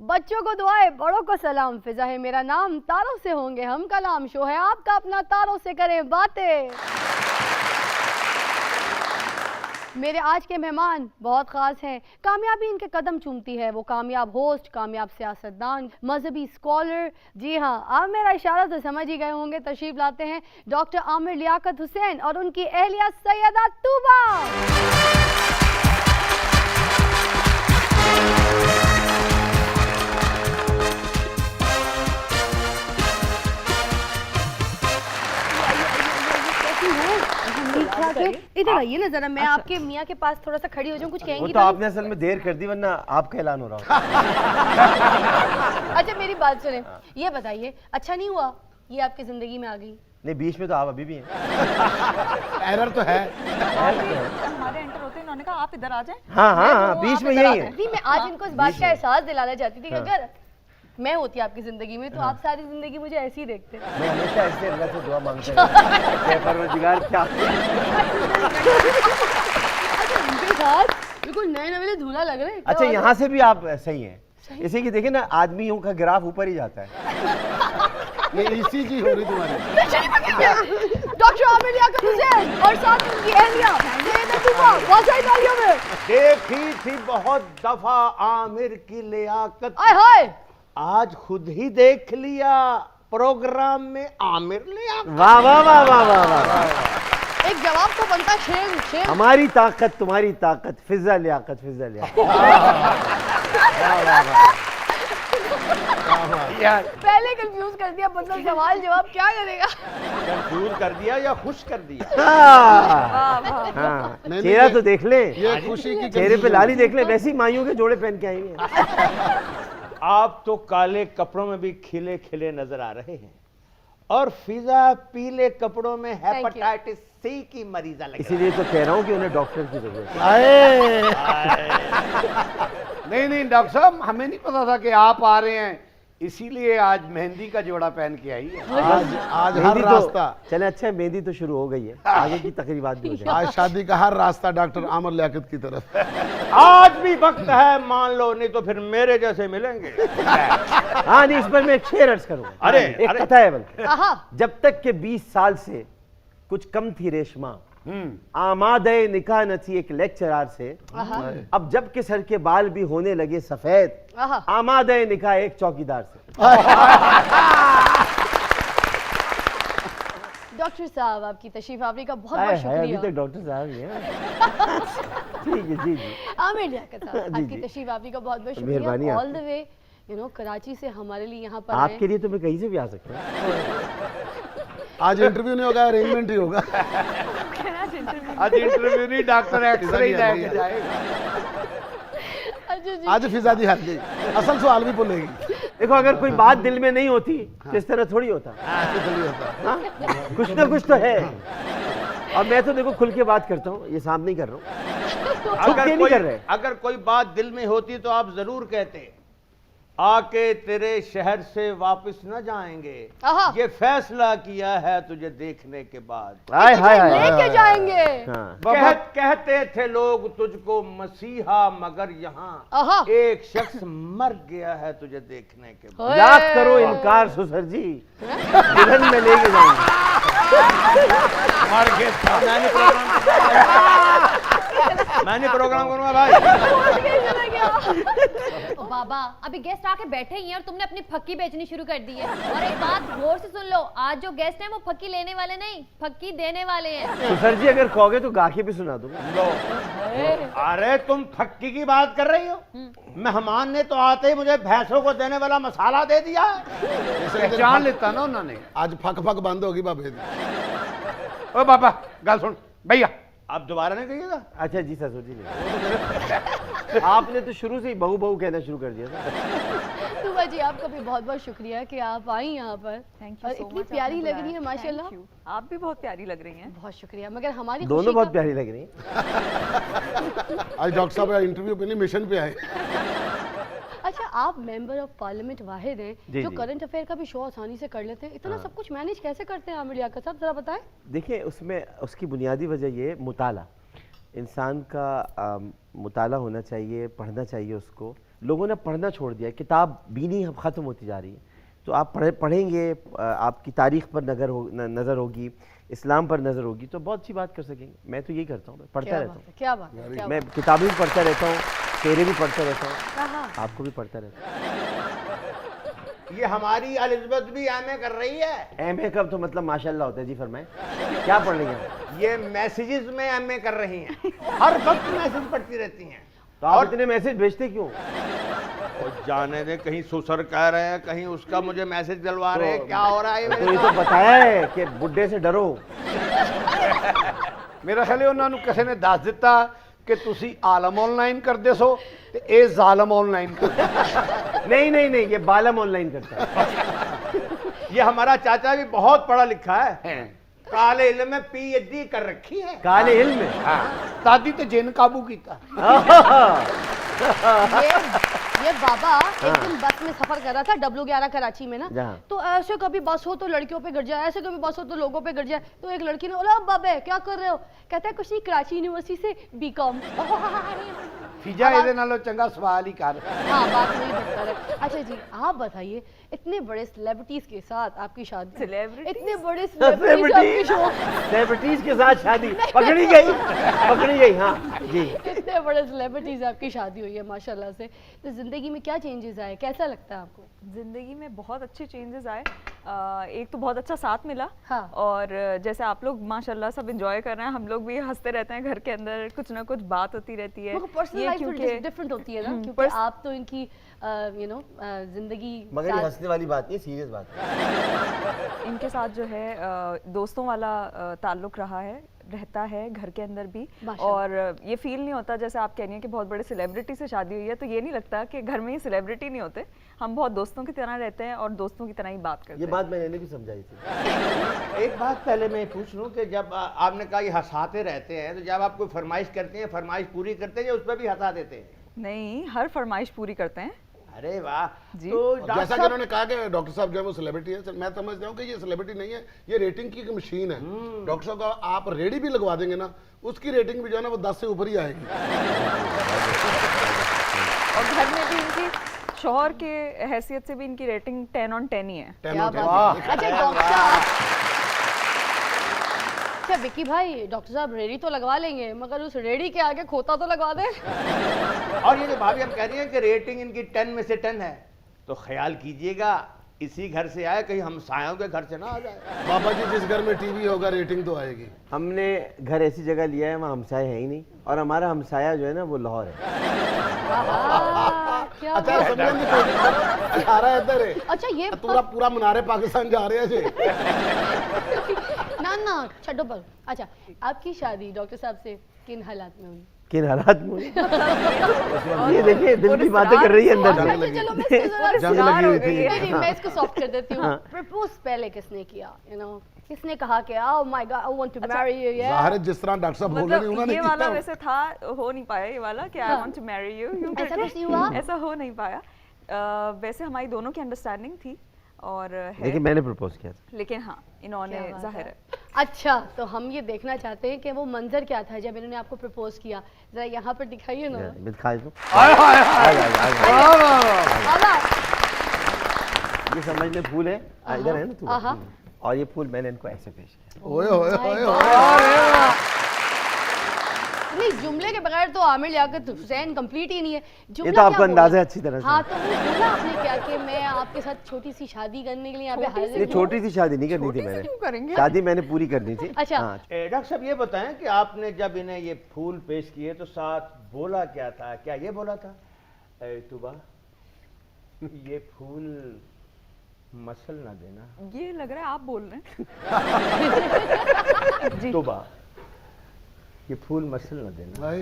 बच्चों को दुआएं, बड़ों को सलाम। फिजा है मेरा नाम, तारों से होंगे हम कलाम। शो है आपका अपना, तारों से करें बातें। मेरे आज के मेहमान बहुत ख़ास हैं। कामयाबी इनके कदम चूमती है। वो कामयाब होस्ट, कामयाब सियासतदान, मजहबी स्कॉलर। जी हाँ, आप मेरा इशारा तो समझ ही गए होंगे। तशरीफ लाते हैं डॉक्टर आमिर लियाकत हुसैन और उनकी अहलिया सैयदा तूबा। इधर आइए ना जरा, मैं आपके मियाँ के पास थोड़ा सा खड़ी हो जाऊँ, कुछ कहेंगी? वो तो आपने असल में देर कर दी, वरना आपका ऐलान हो रहा होता। अच्छा मेरी बात सुने, ये बताइए अच्छा नहीं हुआ ये आपकी जिंदगी में आ गई? नहीं, बीच में तो आप अभी भी हैं। एरर तो है। हमारे एंटर होते उन्होंने कहा आप इधर आ जाएं। हाँ हाँ हाँ, बीच में यही है। मैं आज इनको इस बात का एहसास दिलाना चाहती थी कि अगर मैं होती आपकी जिंदगी में तो आप सारी जिंदगी मुझे ऐसे ही देखते। मैं हमेशा ऐसे अल्लाह से दुआ मांगता हूं, परवरदिगार क्या। अच्छा इनके साथ बिल्कुल नए नवेले दूल्हा लग रहे हैं। अच्छा यहाँ से भी आप सही हैं। इसी की देखिए ना, आदमियों का ग्राफ ऊपर ही जाता है। ये इसी की हो रही तुम्हारी। डॉक्टर आमिर लियाकत हुसैन और साथ में उनकी अहलिया सैयदा तूबा। बहुत सारी तालियों में। देखी थी बहुत दफा आमिर की लियाकत, आय हाय, आज खुद ही देख लिया प्रोग्राम में आमिर लियाकत। वाह वाह वाह वाह वाह वाह। एक जवाब तो बनता शेर शेर। हमारी ताकत तुम्हारी ताकत, फिजा लियाकत फिजा लियाकत। यार पहले कंफ्यूज कर दिया, मतलब सवाल जवाब क्या करेगा? कंफ्यूज कर दिया या खुश कर दिया? हाँ, चेहरा तो देख ले, ये खुशी की चेहरे पे लाली देख ले, वैसी माइयों के जोड़े पहन के आई हैं। आप तो काले कपड़ों में भी खिले खिले नजर आ रहे हैं और फिजा पीले कपड़ों में हेपेटाइटिस सी की मरीजा लग रही है। इसीलिए तो कह रहा हूँ कि उन्हें डॉक्टर की जरूरत है। नहीं नहीं डॉक्टर साहब, हमें नहीं पता था कि आप आ रहे हैं, इसीलिए आज मेहंदी का जोड़ा पहन के आई है। आज हर मेहंदी रास्ता तो चले, अच्छा मेहंदी तो शुरू हो गई है, आगे की तकरीबात भी हो जाए। आज शादी का हर रास्ता डॉक्टर आमिर लियाकत की तरफ। आज भी वक्त है, मान लो, नहीं तो फिर मेरे जैसे मिलेंगे। हाँ नहीं, इस पर मैं एक शेर अर्ज करूंगा। अरे, एक अरे। कथा है बल्कि। आहा, जब तक के 20 साल से कुछ कम थी रेशमा, आमादे निकाह न थी एक लेक्चरार से, अब जब के सर के बाल भी होने लगे सफेद, आहा। आमादे निकाह एक चौकीदार से। डॉक्टर साहब आपकी तशरीफ आवरी का बहुत हाय बहुत हाय, अभी शुक्रिया। तक डॉक्टर साहब ही हैं। ठीक है, जी जी। आमिर लियाकत साहब जी, आपकी जी। तशरीफ आवरी का बहुत बहुत मेहरबानी शुक्रिया। ऑल आपकी। द वे कराची से हमारे लिए यहाँ पर आपके लिए तो मैं कहीं से भी आ सकता हूँ। आज इंटरव्यू नहीं होगा, अरेंजमेंट ही होगा। आज इंटरव्यू नहीं, डॉक्टर एक्सरे ही लेके जाएगा। अच्छा जी। आज फिजादी हार गई, असल सवाल भी बोलेगी। देखो, अगर कोई बात दिल में नहीं होती तो इस तरह थोड़ी होता। ऐसे थोड़ी होता। हाँ? कुछ ना कुछ तो है। और मैं तो देखो खुल के बात करता हूँ, ये सामने नहीं कर रहा हूँ, छुप के नहीं कर रहे। अगर कोई बात दिल में होती तो आप जरूर कहते, आके तेरे शहर से वापस न जाएंगे, आहा। ये फैसला किया है तुझे देखने के बाद। हाय हाय हाय। लेके जाएंगे। हाँ। कहते थे लोग तुझको मसीहा, मगर यहाँ आहा। एक शख्स मर गया है तुझे देखने के बाद। याद करो इनकार सुसर जी, दुल्हन में लेके जाएंगे। मर गया। मैंने प्रोग्राम करूंगा भाई। बाबा अभी गेस्ट आके बैठे ही हैं और तुमने अपनी फक्की बेचनी शुरू कर दी है। और एक बात गौर से सुन लो, आज जो गेस्ट हैं वो फक्की लेने वाले नहीं, फक्की देने वाले हैं। सुसर जी अगर कहोगे तो गा के भी सुना दूंगा। अरे तुम फक्की की बात कर रही हो? मेहमान ने तो आते ही मुझे भैंसों को देने वाला मसाला दे दिया। पहचान लेता ना उन्होंने। आज फक फक बंद होगी बाबे। ओ बाबा गल सुन भैया, आप दोबारा नहीं कहिएगा। अच्छा जी ससुर जी ने आपने तो शुरू से ही बहू बहू कहना शुरू कर दिया था। तुबा जी आपका भी बहुत बहुत शुक्रिया कि आप आई यहाँ पर। थैंक यू और सो इतनी मच, प्यारी आपने लग रही है बुलाया। माशाल्लाह। Thank you. आप भी बहुत प्यारी लग रही हैं। बहुत शुक्रिया, मगर हमारी दोनों खुशी बहुत का- प्यारी लग रही हैं। आज डॉक्टर साहब इंटरव्यू पे नहीं, मिशन पे आए। अच्छा आप मेंबर ऑफ पार्लियामेंट वाहिद हैं जी, जो जी। करंट अफेयर का भी शो आसानी से कर लेते हैं। इतना सब कुछ मैनेज कैसे करते हैं आमिर लियाकत साहब, जरा बताएं। देखिए, उसमें उसकी बुनियादी वजह ये मुताला, इंसान का मुताला होना चाहिए, पढ़ना चाहिए उसको, लोगों ने पढ़ना छोड़ दिया, किताब बीनी अब ख़त्म होती जा रही है। तो आप पढ़ेंगे, आपकी तारीख पर नज़र होगी, इस्लाम पर नज़र होगी, तो बहुत सी बात कर सकेंगे। मैं तो यही करता हूँ, पढ़ता रहता हूँ। क्या बात है, क्या मैं किताबें भी पढ़ता रहता हूँ, शेरे भी पढ़ता रहता हूँ, कहा? आपको भी पढ़ता रहता हूँ। ये हमारी एलिजाबेथ भी एमए कर रही है। एमए कब तो मतलब माशाल्लाह होता है जी। फरमाएं, क्या पढ़ रही हैं? ये मैसेजेस में एमए कर रही हैं, हर वक्त मैसेज पढ़ती रहती हैं। तो आप इतने मैसेज भेजते क्यों? और जाने दे, कहीं सुसर कह रहे हैं, कहीं उसका मुझे मैसेज डलवा रहे हैं, क्या हो रहा है तो ये तो बताया है कि बुड्ढे से डरो। मेरा ख्याल है ਉਹਨਾਂ ਨੂੰ ਕਿਸੇ ਨੇ ਦੱਸ ਦਿੱਤਾ ਕਿ ਤੁਸੀਂ ਆਲਮ ਆਨਲਾਈਨ ਕਰਦੇ ਸੋ ਤੇ ਇਹ ਜ਼ਾਲਮ ਆਨਲਾइन करता। नहीं नहीं नहीं, ये बालम ऑनलाइन करता है। ये हमारा चाचा भी बहुत पढ़ा लिखा है, काले इल्म में पीएचडी कर रखी है। काले इल्म में दादी ते जिन काबू कीता। ये बाबा एक दिन बस में सफर कर रहा था W11 कराची में ना, जहाँ। तो ऐसे कभी बस हो तो लड़कियों पे गिर जाए, ऐसे कभी बस हो तो लोगों पे गिर जाए। तो एक लड़की ने बोला, बाबे क्या कर रहे हो? कहता है कुछ नहीं, कराची यूनिवर्सिटी से बीकॉम। फिजा ਇਹਦੇ ਨਾਲੋਂ ਚੰਗਾ ਸਵਾਲ ਹੀ कर। हाँ, बात वही बेहतर है। अच्छा जी, आप बताइए, इतने बड़े सेलिब्रिटीज के साथ आपकी शादी, Celebrities? इतने बड़े सेलिब्रिटीज सेलिब्रिटीज के साथ शादी पकड़ी गई, पकड़ी गई। हाँ जी, इतने बड़े सेलिब्रिटीज आपकी शादी हुई है माशाल्लाह से, तो जिंदगी में क्या चेंजेस आए, कैसा लगता है आपको? जिंदगी में बहुत अच्छे चेंजेस आए। एक तो बहुत अच्छा साथ मिला, हाँ। और जैसे आप लोग माशाल्लाह सब एंजॉय कर रहे हैं, हम लोग भी हंसते रहते हैं, घर के अंदर कुछ ना कुछ बात होती रहती है। पर्सनल ये लाइफ क्योंकि डिफरेंट होती है ना, क्योंकि आप तो इनकी जिंदगी मगर ये साथ- हंसने वाली बात नहीं, सीरियस बात है। इनके साथ जो है दोस्तों वाला ताल्लुक रहा है, रहता है घर के अंदर भी। माशाल्लाह। और ये फील नहीं होता जैसे आप कह रही हैं कि बहुत बड़े सेलिब्रिटी से शादी हुई है, तो ये नहीं लगता कि घर में ही सेलिब्रिटी नहीं होते, हम बहुत दोस्तों की तरह रहते हैं और दोस्तों की तरह ही बात करते ये हैं। बात मैंने भी समझाई थी। एक बात पहले मैं पूछ लूं कि जब आपने कहा ये हंसाते रहते हैं, तो जब आप कोई फरमाइश करते हैं, फरमाइश पूरी करते हैं या उस पर भी हंसा देते हैं? नहीं, हर फरमाइश पूरी करते हैं। अरे वाह। जी। तो और डॉक्टर जैसा कि साहब, उन्होंने कहा कि डॉक्टर साहब जो है वो सेलिब्रिटी है, मैं समझता हूँ कि ये सेलिब्रिटी नहीं है, ये रेटिंग की एक मशीन है। डॉक्टर साहब का आप रेडी भी लगवा देंगे ना, उसकी रेटिंग भी जो है ना वो 10 से ऊपर ही आएगी। और घर में भी इनकी शौहर के हैसियत से भी इनकी रेटिंग 10 on 10 ही है। 10 क्या on 10। बात है। अच्छा डॉक्टर साहब, अच्छा विक्की भाई, डॉक्टर साहब रेडी तो लगवा लेंगे, मगर उस रेडी के आगे खोता तो लगवा दे। और ये जो भाभी आप कह रही हैं कि रेटिंग इनकी 10 में से 10 है, तो ख्याल कीजिएगा इसी घर से आए, कहीं हमसायों के घर से ना आ जाए। बाबा जी जिस घर में टीवी होगा रेटिंग तो आएगी। हमने घर ऐसी जगह लिया है वहाँ हमसाया है ही नहीं, और हमारा हमसाया जो है ना वो लाहौर है। क्या अच्छा बात- समझने की कोशिश करो, आ रहा है इधर है। अच्छा ये पूरा पूरा मनारे पाकिस्तान जा रहे हैं जी। ना ना छड्डो पर। अच्छा, आपकी शादी डॉक्टर साहब से किन हालात में हुई? किन हालात में हुई? ये देखिए दिल की बातें कर रही है अंदर अच्छा, से। अच्छा, चलो मैं इसको जरा जंग इस्रार लगी हो हुई गई थी। है। नहीं, मैं इसको सॉफ्ट कर देती हूँ। हाँ। प्रपोज पहले किसने किया? किसने कहा कि oh my God I want to marry you? जाहिर है जिस तरह डॉक्टर साहब बोल रहे हैं मतलब उन्होंने ये वाला किया। वैसे था, हो नहीं पाया ये वाला कि I want to marry you. ऐसा कुछ नहीं हुआ? ऐसा हो नहीं पाया। वैसे हमारी दोनों की अंडरस्टैंडिंग थी और है, देखिए मैंने प्रपोज किया था। लेकिन हाँ इन्होंने क्या बात जाहिर है। अच्छा, तो हम ये देखना चाहते हैं कि वो मंजर क्या था जब इन्होंने आपको प्रपोज किया, जरा यहाँ पर दिखाइए ना। मैं खा दूं? हाय हाय हाय। आ जा, आ जा। वाह, वाह, वाह। आला। ये समझ ले फूल है, इधर है ना तू। आहा। और ये फूल मैंने इनको ऐसे पेश किया। ओए ओए My ओए God. ओए। नहीं, जुमले के बगैर तो आमिर लियाकत हुसैन कंप्लीट ही नहीं है। जुमला ये तो आपको क्या बोला? अंदाजा है अच्छी तरह से। हाँ, तो वो बोला आपने क्या कि मैं आपके साथ छोटी सी शादी करने के लिए यहाँ पे हाजिर ये हूँ। छोटी सी शादी नहीं करनी थी छोटी सी मैंने, क्यों करेंगे? शादी मैंने पूरी करनी थी। अच्छा। हाँ, डॉक्टर साहब ये बताएं कि आपने जब इन्हें ये फूल पेश किए तो साथ बोला क्या था? क्या ये बोला था, ए तुबा ये फूल मसल ना देना? ये लग रहा है आप बोल रहे हैं। जी। तुबा ये फूल मसल ना देना, भाई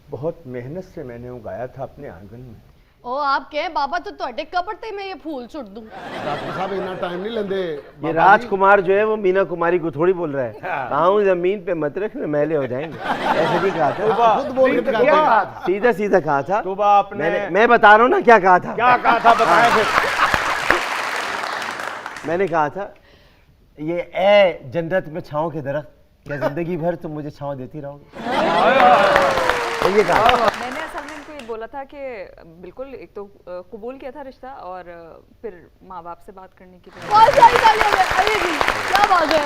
बहुत मेहनत से मैंने उगाया था अपने आंगन में। ओ आप कहे बाबा तो ਤੁਹਾਡੇ कबर ते मैं ये फूल सुट दूं। डॉक्टर साहब इतना टाइम नहीं लेंदे। ये बाबा जी, राजकुमार जो है वो मीना कुमारी को थोड़ी बोल रहा है, पाँव जमीन पे मत रखना मैले हो जाएंगे, ऐसे नहीं कहा था। खुद बोल के दिखाते हैं। सीधा सीधा कहा था। तुबा आपने मैं बता रहा हूँ ना क्या कहा था। क्या कहा था, बताएं फिर। मैंने कहा था ये ए जन्नत में छाँव के दरख्त, क्या जिंदगी भर तुम मुझे छाँव देती रहोगे? तो ये कहा। मैंने असल में इनको ये बोला बोला था कि बिल्कुल एक तो कबूल किया था रिश्ता और फिर माँ बाप से बात करने की भी- बहुत सारी तालियां हैं। अरे जी क्या बात है।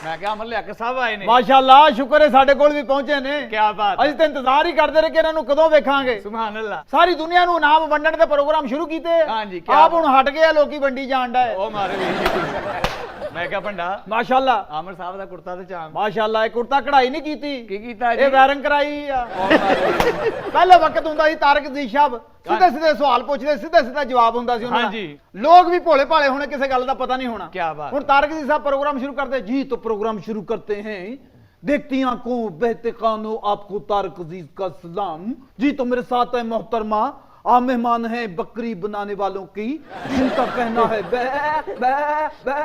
मैं क्या अमर लिया साहब आए ने माशाअल्लाह शुक्र है ਸਾਡੇ ਕੋਲ ਵੀ ਪਹੁੰਚੇ ਨੇ क्या बात ਅਸੀਂ ਤਾਂ ਇੰਤਜ਼ਾਰ ਹੀ ਕਰਦੇ ਰਹੇ ਕਿ ਇਹਨਾਂ ਨੂੰ ਕਦੋਂ ਵੇਖਾਂਗੇ सुभान अल्लाह ਸਾਰੀ ਦੁਨੀਆ ਨੂੰ ਇਨਾਮ ਵੰਡਣ ਦੇ ਪ੍ਰੋਗਰਾਮ ਸ਼ੁਰੂ ਕੀਤੇ ਹਾਂਜੀ, ਕਿਆ ਆਪ ਹੁਣ ਹਟ ਗਏ ਆ, ਲੋਕੀ ਵੰਡੀ ਜਾਣ ਦਾ ओ मारे भी मैं क्या भंडा ਮਾਸ਼ਾਅੱਲਾ आमर साहब ਦਾ ਕੁੜਤਾ ਤੇ ਚਾਮ ਮਾਸ਼ਾਅੱਲਾ ਇਹ ਕੁੜਤਾ ਕਢਾਈ ਨਹੀਂ ਕੀਤੀ ਕੀ ਕੀਤਾ ਜੀ ਇਹ ਵਾਇਰਿੰਗ ਕਰਾਈ ਆ ਪਹਿਲੇ ਵਕਤ ਹੁੰਦਾ ਸੀ ਤਾਰਕ ਜੀ ਸਾਹਿਬ ਸਿੱਧੇ ਸਿੱਧੇ ਸਵਾਲ ਪੁੱਛਦੇ ਸਿੱਧੇ ਸਿੱਧਾ ਜਵਾਬ ਹੁੰਦਾ ਸੀ ਉਹਨਾਂ ਦਾ ਹਾਂਜੀ। ਲੋਕ ਵੀ ਭੋਲੇ ਭਾਲੇ ਹੋਣੇ ਕਿਸੇ ਗੱਲ ਦਾ ਪਤਾ ਨਹੀਂ ਹੋਣਾ क्या बात ਹੁਣ ਤਾਰਕ जी साहब प्रोग्राम शुरू करते जी तो प्रोग्राम शुरू करते हैं देखती आंखों बहते कानों आपको तारक अजीज का सलाम जी तो मेरे साथ है मोहतरमा आप मेहमान हैं बकरी बनाने वालों की जिनका कहना है बै बै बै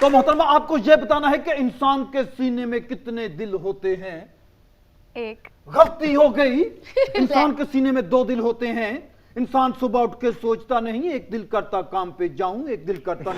तो मोहतरमा आपको यह बताना है कि इंसान के सीने में कितने दिल होते हैं एक गलती हो गई इंसान के सीने में 2 दिल होते हैं इंसान सुबह उठ के सोचता नहीं एक दिल करता काम पे जाऊं एक दिल करता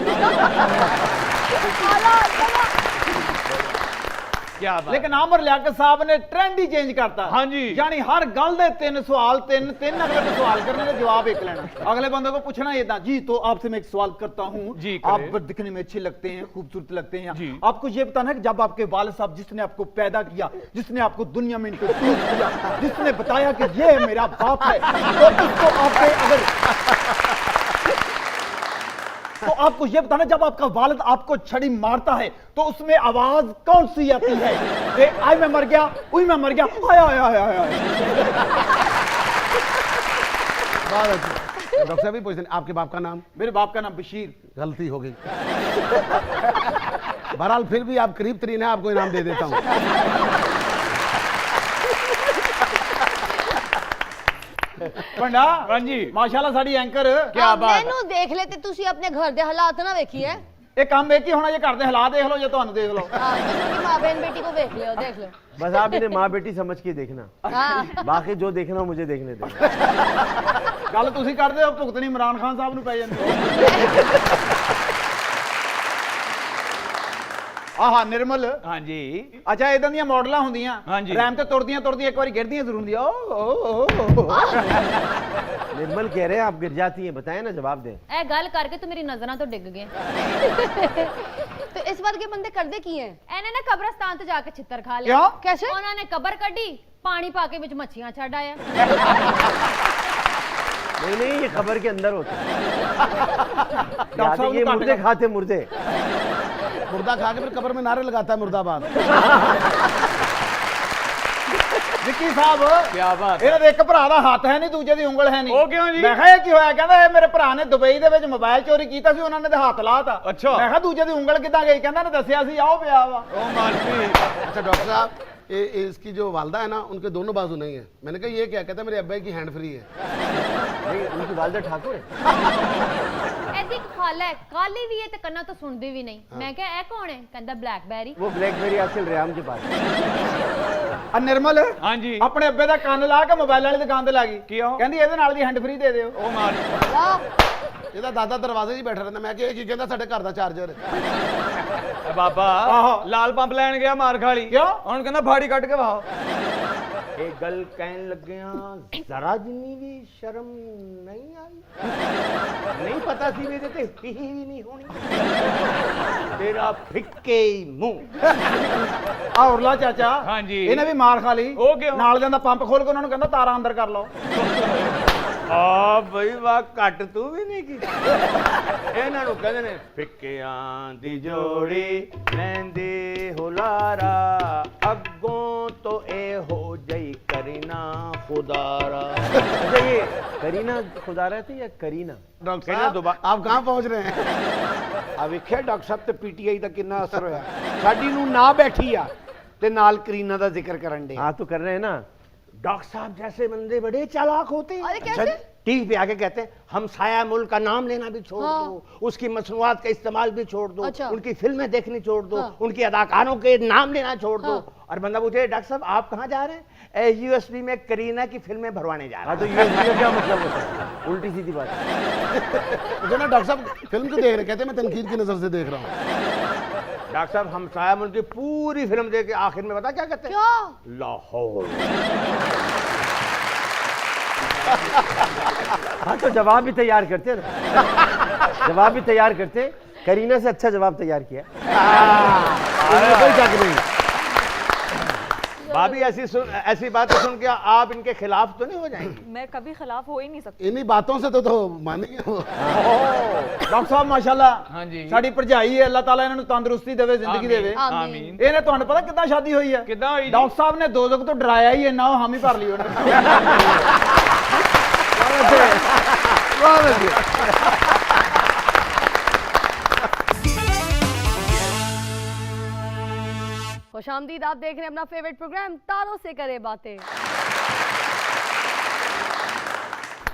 क्या बात लेकिन आमर लियाकत साहब ने ट्रेंड ही चेंज करता हाँ जी। यानी हर गल दे 3 सवाल तीन अगले को सवाल करने का जवाब एक लेना अगले बंदे को पूछना ये था जी तो आपसे मैं एक सवाल करता हूँ जी, करे। आप दिखने में अच्छे लगते हैं खूबसूरत लगते हैं जी। आपको ये बताना है कि जब आपके वालिद साहब जिसने आपको पैदा किया जिसने आपको दुनिया में इंट्रोड्यूस किया जिसने बताया कि ये मेरा बाप है तो उसको आपके अगर तो आपको ये बताना जब आपका वालिद आपको छड़ी मारता है तो उसमें आवाज कौन सी आती है कि आई मैं मर गया उई मैं मर गया आया आया आया आया बहुत अच्छी। डॉक्टर साहब भी पूछते हैं आपके बाप का नाम? मेरे बाप का नाम बशीर गलती हो गई। बहरहाल फिर भी आप करीब तरीन है, आपको इनाम दे देता हूँ। पंडा हाँ जी। माशाल्लाह साड़ी एंकर क्या बात है? ਮੈਨੂੰ ਦੇਖ ਲੈ ਤੇ ਤੁਸੀਂ ਆਪਣੇ ਘਰ ਦੇ ਹਾਲਾਤ ਨਾ ਵੇਖੀਏ ਇਹ ਕੰਮ ਇੱਕ ਹੀ ਹੋਣਾ ਜੇ ਘਰ ਦੇ ਹਾਲਾਤ ਦੇਖ ਲਓ ਜੇ ਤੁਹਾਨੂੰ ਦੇਖ ਲਓ हाँ दोनों की माँ बहन बेटी को देख लो देख लो बस आप इन्हें माँ बेटी समझ के देखना हाँ बाकी जो देखना हो मुझे देखने दो ਗੱਲ ਤੁਸੀਂ ਕਰਦੇ ਹੋ ਭੁਗਤਣੀ ਇਮਰਾਨ ਖਾਨ ਸਾਹਿਬ ਨੂੰ ਪੈ ਜਾਂਦੀ ਹੈ ਆਹਾ ਨਿਰਮਲ हाँ जी ਅੱਛਾ ਇਦਾਂ ਦੀਆਂ ਮਾਡਲਾਂ ਹੁੰਦੀਆਂ ਹਾਂਜੀ। ਰੈਮ ਤੇ ਤੁਰਦੀਆਂ ਤੁਰਦੀਆਂ ਇੱਕ ਵਾਰੀ ਗਿਰਦੀਆਂ ਜ਼ਰੂਰ ਹੁੰਦੀਆਂ ਓ निर्मल कह रहे हैं आप गिर जाती हैं बताएं ना जवाब दें ਇਹ ਗੱਲ ਕਰਕੇ ਤੂੰ ਮੇਰੀ ਨਜ਼ਰਾਂ ਤੋਂ ਡਿੱਗ ਗਏ तो इस बार के बंदे करते की हैं ਇਹਨੇ ਨਾ ਕਬਰਸਤਾਨ ਤੇ ਜਾ ਕੇ ਛਿੱਤਰ ਖਾ ਲਿਆ ਕਿਉਂ कैसे ਉਹਨਾਂ ਨੇ ਕਬਰ ਕੱਢੀ ਪਾਣੀ ਪਾ ਕੇ ਵਿੱਚ ਮੱਛੀਆਂ ਛੱਡ ਆਇਆ नहीं नहीं ये खबर के अंदर होता है डॉक्टर याद है साहब ये ने मुर्दे काटेगा। खाते मुर्दे मुर्दा खा के फिर कब्र में नारे लगाता है मुर्दाबाद। ਵਿੱਕੀ ਸਾਹਿਬ क्या बात ਇਹਨਾਂ ਦੇ ਇੱਕ ਭਰਾ ਦਾ ਹੱਥ ਹੈ ਨਹੀਂ ਦੂਜੇ ਦੀ ਉਂਗਲ ਹੈ ਨਹੀਂ ਉਹ ਕਿਉਂ ਜੀ? ਮੈਂ ਕਿਹਾ ਇਹ ਕੀ ਹੋਇਆ ਕਹਿੰਦਾ ਇਹ ਮੇਰੇ ਭਰਾ ਨੇ ਦੁਬਈ ਦੇ ਵਿੱਚ ਮੋਬਾਈਲ ਚੋਰੀ ਕੀਤਾ ਸੀ ਉਹਨਾਂ ਨੇ ਤੇ ਹੱਥ ਲਾਤਾ ਅੱਛਾ। ਮੈਂ ਕਿਹਾ ਦੂਜੇ ਦੀ ਉਂਗਲ ਕਿੱਦਾਂ ਗਈ ਕਹਿੰਦਾ ਨੇ ਦੱਸਿਆ ਸੀ ਆਓ ਪਿਆ ਵਾ ओ मानसी अच्छा डॉक्टर साहब इसकी जो वालदा है ना उनके दोनों बाजू नहीं है। मैंने कहा ये क्या कहता है मेरे अब्बा की हैंड फ्री है। नहीं उनकी वालदा ठाकुर है ਇਹਦੀ ਇੱਕ ਖਾਲਾ ਹੈ ਕਾਲੀ ਵੀ ਹੈ ਤੇ ਕੰਨਾਂ ਤੋਂ ਸੁਣਦੀ ਵੀ ਨਹੀਂ ਮੈਂ ਕਿਹਾ ਇਹ ਕੌਣ ਹੈ ਕਹਿੰਦਾ ਬਲੈਕਬੈਰੀ वो ब्लैकबेरी आजकल रेयाम के पास है। ਆ ਨਿਰਮਲ हाँ जी ਆਪਣੇ ਅੱਬੇ ਦਾ ਕੰਨ ਲਾ ਕੇ ਮੋਬਾਈਲ ਵਾਲੀ ਦੁਕਾਨ ਤੇ ਲੱਗੀ ਕਿਉਂ? ਕਹਿੰਦੀ ਇਹਦੇ ਨਾਲ ਦੀ ਹੈਂਡ ਫ੍ਰੀ ਦੇ ਦਿਓ ओ मानसी ਇਹਦਾ ਦਾਦਾ ਦਰਵਾਜ਼ੇ 'ਚ ਹੀ ਬੈਠਾ ਰਹਿੰਦਾ। ਮੈਂ ਕਿਹਾ ਇਹ ਕੀ ਕਹਿੰਦਾ ਸਾਡੇ ਘਰ ਦਾ ਚਾਰਜਰ ए बाबा आहो। लाल पंप लैन गया मार खाली क्यों? ਹੁਣ ਕਹਿੰਦਾ ਫਾੜੀ ਕੱਟ ਕੇ ਵਾਹ ਇਹ ਗੱਲ ਕਹਿਣ ਲੱਗਿਆ ਜ਼ਰਾ ਜਿੰਨੀ ਵੀ ਸ਼ਰਮ ਨਹੀਂ ਆਈ ਨਹੀਂ ਪਤਾ ਸੀ ਮੇਰੇ ਤੇ ਹੀ ਵੀ ਨਹੀਂ ਹੋਣੀ ਤੇਰਾ ਫਿੱਕੇ ਮੂੰਹ ਆ ਉਰਲਾ ਚਾਚਾ ਹਾਂਜੀ। ਇਹਨੇ ਵੀ ਮਾਰ ਖਾ ਲਈ ਉਹ ਕਿਉਂ? ਨਾਲ ਜਾਂਦਾ ਪੰਪ ਖੋਲ ਕੇ ਉਹਨਾਂ ਨੂੰ ਕਹਿੰਦਾ ਤਾਰਾਂ ਅੰਦਰ ਕਰ ਲਓ ਆ ਬਈ ਵਾਹ ਘੱਟ ਤੂੰ ਵੀ ਨਹੀਂ ਕੀਤੀ ਇਹਨਾਂ ਨੂੰ ਕਹਿੰਦੇ ਨੇ ਫਿੱਕਿਆਂ ਦੀ ਜੋੜੀ ਲੈਂਦੇ ਹੁਲਾਰਾ ਅੱਗੋਂ ਤੋਂ ਇਹ ਹੋ ਜਈ ਕਰੀਨਾ ਖੁਦਾਰਾ अच्छा ये करीना खुदा रहती है या करीना डॉक्टर कहना साहब आप कहाँ पहुँच रहे हैं? ਆ ਵੇਖਿਆ ਡਾਕਟਰ ਸਾਹਿਬ ਤੇ ਪੀਟੀਆਈ ਦਾ ਕਿੰਨਾ ਅਸਰ ਹੋਇਆ ਸਾਡੀ ਨੂੰ ਨਾ ਬੈਠੀ ਆ ਤੇ ਨਾਲ ਕਰੀਨਾ ਦਾ ਜ਼ਿਕਰ ਕਰਨ ਦੇ हाँ तो कर रहे हैं ना डॉक्टर साहब जैसे बंदे बड़े चालाक होते हैं। अरे कैसे? टीवी पे आके कहते हैं हम साया मुल्क का नाम लेना भी छोड़ हाँ। दो उसकी मसनूआत का इस्तेमाल भी छोड़ दो अच्छा। उनकी फिल्में देखनी छोड़ दो हाँ। उनकी अदाकारों के नाम लेना छोड़ दो हाँ। और बंदा पूछे डॉक्टर साहब आप कहाँ जा रहे हैं? यूएसबी में करीना की फिल्में भरवाने जा हाँ रहे तो यूएसबी का क्या मतलब होता है उल्टी सीधी बात है। हैं। जो ना डॉक्टर साहब फिल्म क्यों देख रहे कहते हैं मैं तनकीद की नजर से देख रहा हूँ। डॉक्टर साहब हमसाया मुल्क की पूरी फिल्म देख के आखिर में पता क्या कहते हैं? क्या? लाहौर। हाँ तो जवाब भी तैयार करते ना, जवाब भी तैयार करते। करीना से अच्छा जवाब तैयार किया, इसमें कोई शक नहीं। भाभी ऐसी बातें सुन के आप इनके खिलाफ तो नहीं हो जाएंगी? मैं कभी खिलाफ हो ही नहीं सकती। इन्हीं बातों से तो मानेंगे वो। ਡਾਕਟਰ ਸਾਹਿਬ ਮਾਸ਼ਾਅੱਲਾ ਹਾਂਜੀ। ਸਾਡੀ ਭਰਜਾਈ ਹੈ, ਅੱਲਾਹ ਤਾਲਾ ਇਹਨਾਂ ਨੂੰ ਤੰਦਰੁਸਤੀ ਦੇਵੇ, ਜ਼ਿੰਦਗੀ ਦੇਵੇ। आमीन। ਇਹਨੇ ਤੁਹਾਨੂੰ ਪਤਾ ਕਿੱਦਾਂ ਸ਼ਾਦੀ ਹੋਈ ਹੈ? ਕਿੱਦਾਂ ਹੋਈ ਜੀ? ਡਾਕਟਰ ਸਾਹਿਬ ਨੇ ਦੋਜ਼ਖ ਤੋਂ ਡਰਾਇਆ ਹੀ ਇੰਨਾ, ਉਹ ਹਾਮੀ ਭਰ ਲਈ ਉਹਨੇ। खुशामदीद, आप देख रहे हैं अपना फेवरेट प्रोग्राम तारों से करे बातें।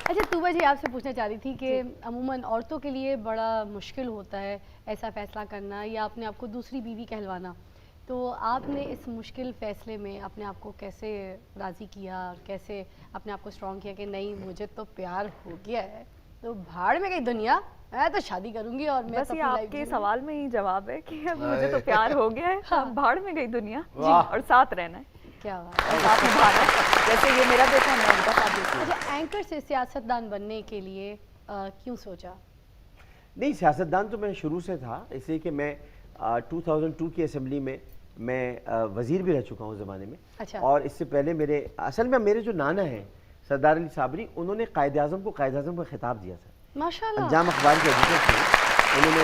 अच्छा तूबा जी, आपसे पूछना चाह रही थी कि अमूमन औरतों के लिए बड़ा मुश्किल होता है ऐसा फैसला करना या अपने आप को दूसरी बीवी कहलवाना, तो आपने इस मुश्किल फैसले में अपने आप को कैसे राज़ी किया और कैसे अपने आप को स्ट्रॉन्ग किया कि नहीं मुझे तो प्यार हो गया है, तो भाड़ में गई दुनिया, मैं तो शादी करूंगी और मैं बस तो ये अपनी लाइफ आपके जीऊंगी। सवाल में ही जवाब है कि अब मुझे तो प्यार हो गया है, अब भाड़ में गई दुनिया और साथ रहना है, क्या बात है। और साथ निभाना है। जैसे ये मेरा बेटा है, मैं उनका साथ देती हूँ। अच्छा, एंकर से सियासतदान बनने के लिए क्यों सोचा? नहीं, सियासतदान तो मैं शुरू से था, इसलिए कि मैं 2002 की असेंबली में मैं वज़ीर भी रह चुका हूँ उस ज़माने में। अच्छा। और इससे पहले असल में मेरे जो नाना हैं सरदार अली साबरी, उन्होंने कायद-ए-आज़म को खिताब दिया था। माशाल्लाह। अंजाम अखबार के एडिटर थे, उन्होंने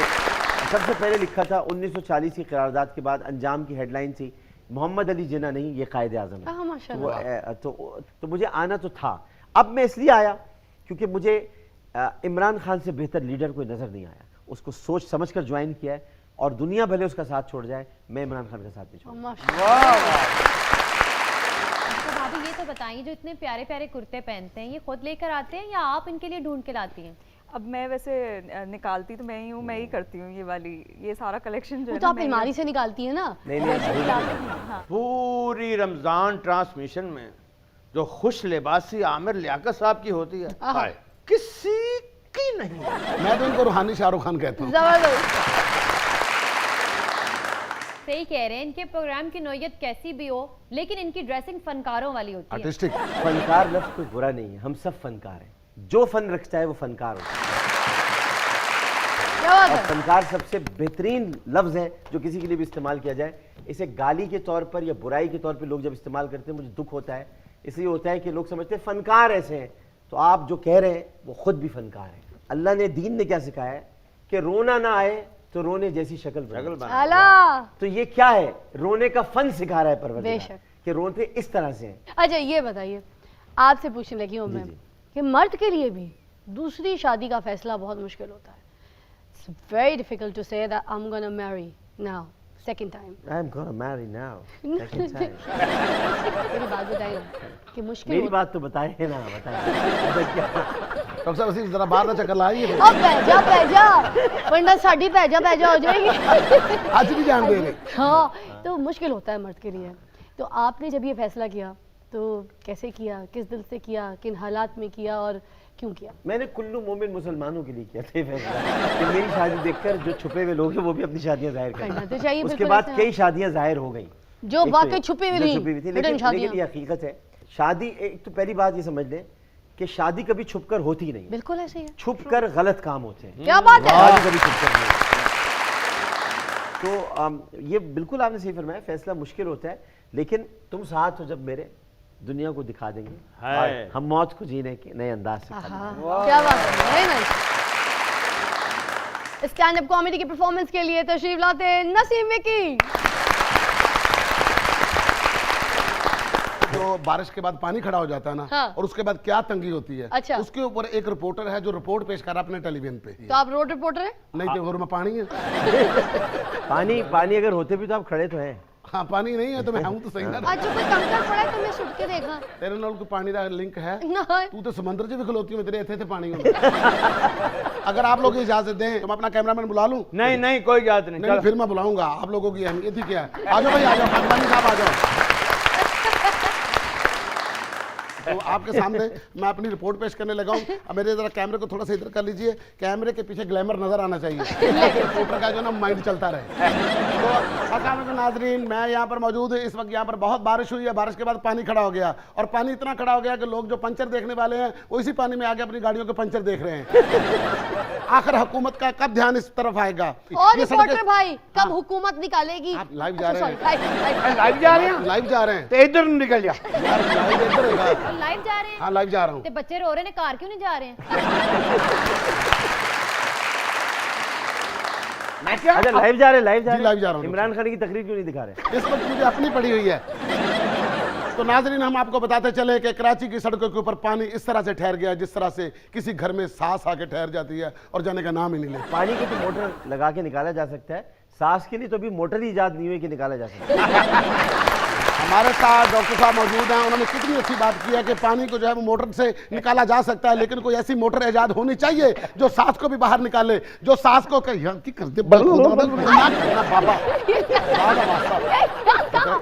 सबसे पहले लिखा था 1940 की करारदाद के बाद अंजाम की हेडलाइन थी मोहम्मद अली जिन्ना नहीं, ये कायद-ए-आज़म है। हाँ, माशाल्लाह। तो मुझे आना तो था। अब मैं इसलिए आया क्योंकि मुझे इमरान खान से बेहतर लीडर कोई नज़र नहीं आया, उसको सोच समझ कर ज्वाइन किया है और दुनिया भले उसका साथ छोड़ जाए, मैं इमरान खान का साथ नहीं छोड़ूंगा। तो भाभी ये तो बताइए, जो इतने प्यारे प्यारे कुर्ते पहनते हैं, ये खुद लेकर आते हैं या आप इनके लिए ढूंढ के लाती हैं? अब मैं वैसे निकालती तो मैं ही हूँ, मैं ही करती हूँ ये वाली, ये सारा कलेक्शन जो वो है तो ना, आप मैं ही अलमारी से निकालती है ना। नहीं नहीं, हाँ। पूरी रमजान ट्रांसमिशन में जो खुश लिबासी आमिर लियाकत साहब की होती है, आहा। किसी की नहीं। मैं तो इनको रूहानी शाहरुख खान कहता हूँ। जबरदस्त। सही कह रहे हैं, इनके प्रोग्राम की नौयत कैसी भी हो लेकिन इनकी ड्रेसिंग फनकारों वाली होती है। आर्टिस्टिक। फनकार लफ्ज़ कोई बुरा नहीं है, हम सब फनकार हैं, जो फन रखता है वो फनकार होता है। क्या बात और है। फनकार सबसे बेहतरीन लफ्ज़ है जो किसी के लिए भी इस्तेमाल किया जाए। इसे गाली के तौर पर या बुराई के तौर पर लोग जब इस्तेमाल करते हैं मुझे दुख होता है, इसलिए होता है कि लोग समझते हैं फनकार ऐसे हैं, तो आप जो कह रहे हैं वो खुद भी फनकार हैं। अल्लाह ने दीन ने क्या सिखाया है कि रोना ना आए तो रोने जैसी शक्ल बना। अला। तो ये क्या है, रोने का फन सिखा रहा है परवरदिगार बेशक। कि रोते इस तरह से हैं। अच्छा ये बताइए, आपसे पूछने लगी हूँ मैं कि मर्द के लिए भी दूसरी शादी का फैसला बहुत मुश्किल होता है। It's very difficult to say that I'm gonna marry now, second time. I'm gonna marry now, second time. मेरी बात बताइए कि मुश्किल मेरी होता बात तो बताए ना, बताए क्या। डॉक्टर साहब इसी जरा बाहर ना चक्कर लाइए। अब पैजा वरना साड़ी पैजा हो जाएगी। आज भी जान दे रहे। हाँ, तो मुश्किल होता है मर्द के लिए। तो आपने जब ये फैसला किया तो कैसे किया, किस दिल से किया, किन हालात में किया और क्यों किया? मैंने कुल्लू मोमिन मुसलमानों के लिए किया था ये फैसला कि मेरी शादी देखकर जो छुपे हुए लोग हैं वो भी अपनी शादियां जाहिर करना करें। तो चाहिए, उसके बिल्कुल बाद ऐसे। कई शादियां जाहिर हो गई जो वाकई छुपी हुई थी, लेकिन hidden शादियां। लेकिन ये हकीकत है, शादी एक तो पहली बात ये समझ लें कि शादी कभी छुपकर होती ही नहीं, बिल्कुल ऐसे ही है। छुपकर गलत काम होते हैं। क्या बात है। शादी कभी छुपकर नहीं होती। तो ये बिल्कुल आपने सही फरमाया, फैसला मुश्किल होता है, लेकिन तुम साथ हो जब मेरे, दुनिया को दिखा देंगे है। और हम मौत को जीने के नए अंदाज से खा आहा, लेंगे। क्या बात है, very nice। Stand up comedy की परफॉर्मेंस के लिए तशरीफ लाते हैं नसीम विकी। जो बारिश के बाद पानी खड़ा हो जाता है ना, हाँ। और उसके बाद क्या तंगी होती है, अच्छा। उसके ऊपर एक रिपोर्टर है जो रिपोर्ट पेश कर रहा है अपने टेलीविजन पे। तो आप रोड रिपोर्टर हैं? नहीं तो घर में पानी है। पानी अगर होते भी तो आप खड़े तो हैं। हाँ, पानी नहीं है तो मैं हूँ तो सही ना। आज जो कोई कंकर पड़ा है तो मैं सुट के देखा तेरे नाल को पानी का लिंक है ना। तू तो समंदर से भी खलोती में तेरे इतने थे पानी में। अगर आप लोग इजाजत दें तो मैं अपना कैमरामैन बुला लूं। नहीं नहीं कोई इजाजत नहीं, नहीं, फिर मैं बुलाऊंगा। आप लोगों की अहमियत ही क्या है। आ जाओ भाई, आ जाओ, खानवानी साहब आ जाओ। तो आपके सामने मैं अपनी रिपोर्ट पेश करने लगा हूँ। अब मेरे जरा कैमरे को थोड़ा सा इधर कर लीजिए, कैमरे के पीछे ग्लैमर नजर आना चाहिए ताकि रिपोर्टर का जो ना माइंड चलता रहे। तो अस्सलाम वालेकुम नाज़रीन, मैं यहाँ पर मौजूद हूँ। इस वक्त यहाँ पर बहुत बारिश हुई है, बारिश के बाद पानी खड़ा हो गया और पानी इतना खड़ा हो गया कि लोग जो पंचर देखने वाले हैं वो इसी पानी में आके अपनी गाड़ियों के पंचर देख रहे हैं। आखिर हुकूमत का कब ध्यान इस तरफ आएगा? और ये सड़कें- रिपोर्टर भाई कब हुकूमत निकालेगी? आप लाइव जा रहे हैं? लाइव जा रहे हैं, लाइव जा रहे हैं तो इधर निकल जा। यार, लाइव इधर है यार। लाइव जा रहे हैं हाँ लाइव जा रहा हूँ। ते बच्चे रो रहे ने, कार क्यों नहीं जा रहे हैं? मैं क्या अच्छा लाइव जा रहे हैं, लाइव जा जी, रहे लाइव जा रहा हूँ। इमरान खान की तकरीर क्यों नहीं दिखा रहे? इस वक्त मुझे अपनी पड़ी हुई है। तो नाजरीन, हम आपको बताते चले कि कराची की सड़कों के ऊपर पानी इस तरह से ठहर गया जिस तरह से किसी घर में सांस आके ठहर जाती है और जाने का नाम ही नहीं लेती। पानी को तो मोटर लगा के निकाला जा सकता है, सांस के लिए तो अभी मोटर ही ईजाद नहीं हुई कि निकाला जा सकता है। हमारे साथ डॉक्टर साहब मौजूद हैं, उन्होंने कितनी अच्छी बात की है कि पानी को जो है वो मोटर से निकाला जा सकता है, लेकिन कोई ऐसी मोटर ईजाद होनी चाहिए जो सांस को भी बाहर निकाले, जो सांस को कर दे।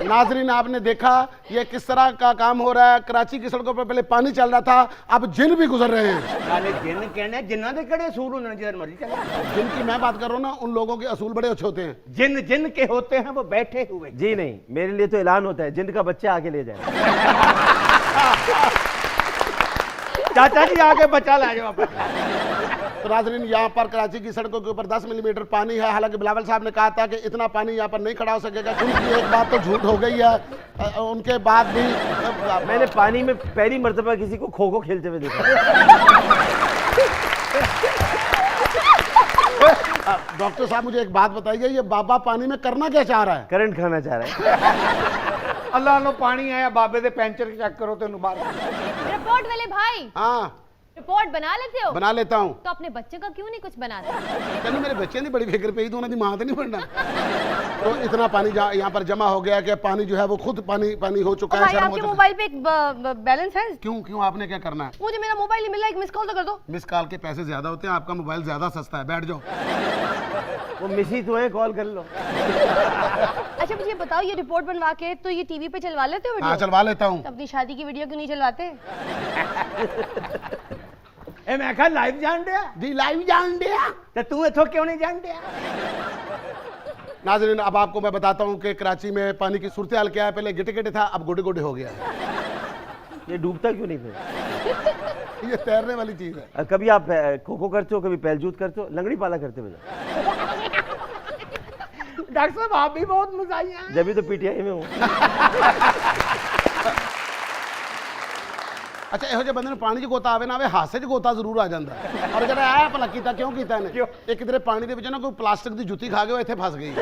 नाजरीन, आपने देखा ये किस तरह का काम हो रहा है। कराची की सड़कों पर पहले पानी चल रहा था, अब जिन भी गुजर रहे हैं। नाले जिन कहने जिन्ना दे कड़े असूल होने जिधर मर्जी चले। जिनकी मैं बात कर रहा हूँ ना, उन लोगों के असूल बड़े अच्छे होते हैं। जिन जिन के होते हैं वो बैठे हुए। जी नहीं, मेरे लिए तो ऐलान होता है जिनका बच्चा आके ले जाए। चाचा जी आके बचा ला जाओ अपन। तो नाजरीन, यहाँ पर कराची की सड़कों के ऊपर 10 मिलीमीटर पानी है। हालांकि बिलावल साहब ने कहा था कि इतना पानी यहाँ पर नहीं खड़ा हो सकेगा। उनकी एक बात तो झूठ हो गई है। उनके बाद भी मैंने पानी में पहली मर्तबा किसी को खो खो खेलते हुए देखा। डॉक्टर साहब, मुझे एक बात बताइए, ये बाबा पानी में करना क्या चाह रहा है? करंट खाना चाह रहा है। अल्लाह नो पानी आया बाबे दे पैंचर चेक करो तेन बाहर। रिपोर्ट वाले भाई, हाँ रिपोर्ट बना लेते हो? बना लेता हूँ। तो अपने बच्चे का क्यों नहीं कुछ बनाते? कहने मेरे बच्चे नहीं बड़ी फिक्र पे ही, तो उन्होंने मां तो नहीं पढ़ना। तो इतना पानी यहाँ पर जमा हो गया कि पानी जो है वो खुद पानी पानी हो चुका है। भाई शर्म हो आपके चुका है। मोबाइल पे एक बैलेंस है? क्यों क्यों आपने क्या करना है? मुझे मेरा मोबाइल नहीं मिला, एक मिस कॉल तो कर दो। मिस कॉल के पैसे ज्यादा होते हैं, आपका मोबाइल ज्यादा सस्ता है। बैठ जाओ। वो मिसी तो है, कॉल कर लो। अच्छा मुझे बताओ, ये रिपोर्ट बनवा के तो ये टीवी पे चलवा लेते हो हाँ वीडियो? चलवा लेता हूँ। तो अपनी शादी की वीडियो क्यों नहीं चलवाते? ए मैं कहा लाइव जान दिया जी लाइव जान दिया। तो तू इथों क्यों नहीं जान दिया? नाज़रीन, अब आपको मैं बताता हूँ कि कराची में पानी की सूरत हाल क्या है। पहले गिटे गिटे था, अब गोडे गोडे हो गया। ये डूबता क्यों नहीं फिर? ये तैरने वाली चीज है। कभी आप खो खो करते हो, कभी पैलजूत करते हो, लंगड़ी पाला करते हो? डॉक्टर साहब आप भी बहुत मजाइया हैं। जब भी तो पीटीआई में हूँ। अच्छा, ਇਹੋ ਜਿਹੇ ਬੰਦੇ ਨੂੰ ਪਾਣੀ 'ਚ ਗੋਤਾ ਆਵੇ ਨਾ ਆਵੇ, ਹਾਸੇ 'ਚ ਗੋਤਾ ਜ਼ਰੂਰ ਆ ਜਾਂਦਾ ਹੈ। ਔਰ ਜਿਹੜਾ ਆਇਆ ਭਲਾ ਕੀਤਾ ਕਿਉਂ ਕੀਤਾ ਇਹਨੇ? ਇਹ ਕਿਧਰੇ ਪਾਣੀ ਦੇ ਵਿੱਚ ਨਾ ਕੋਈ ਪਲਾਸਟਿਕ ਦੀ ਜੁੱਤੀ ਖਾ ਗਿਆ, ਉਹ ਇੱਥੇ ਫਸ ਗਈ।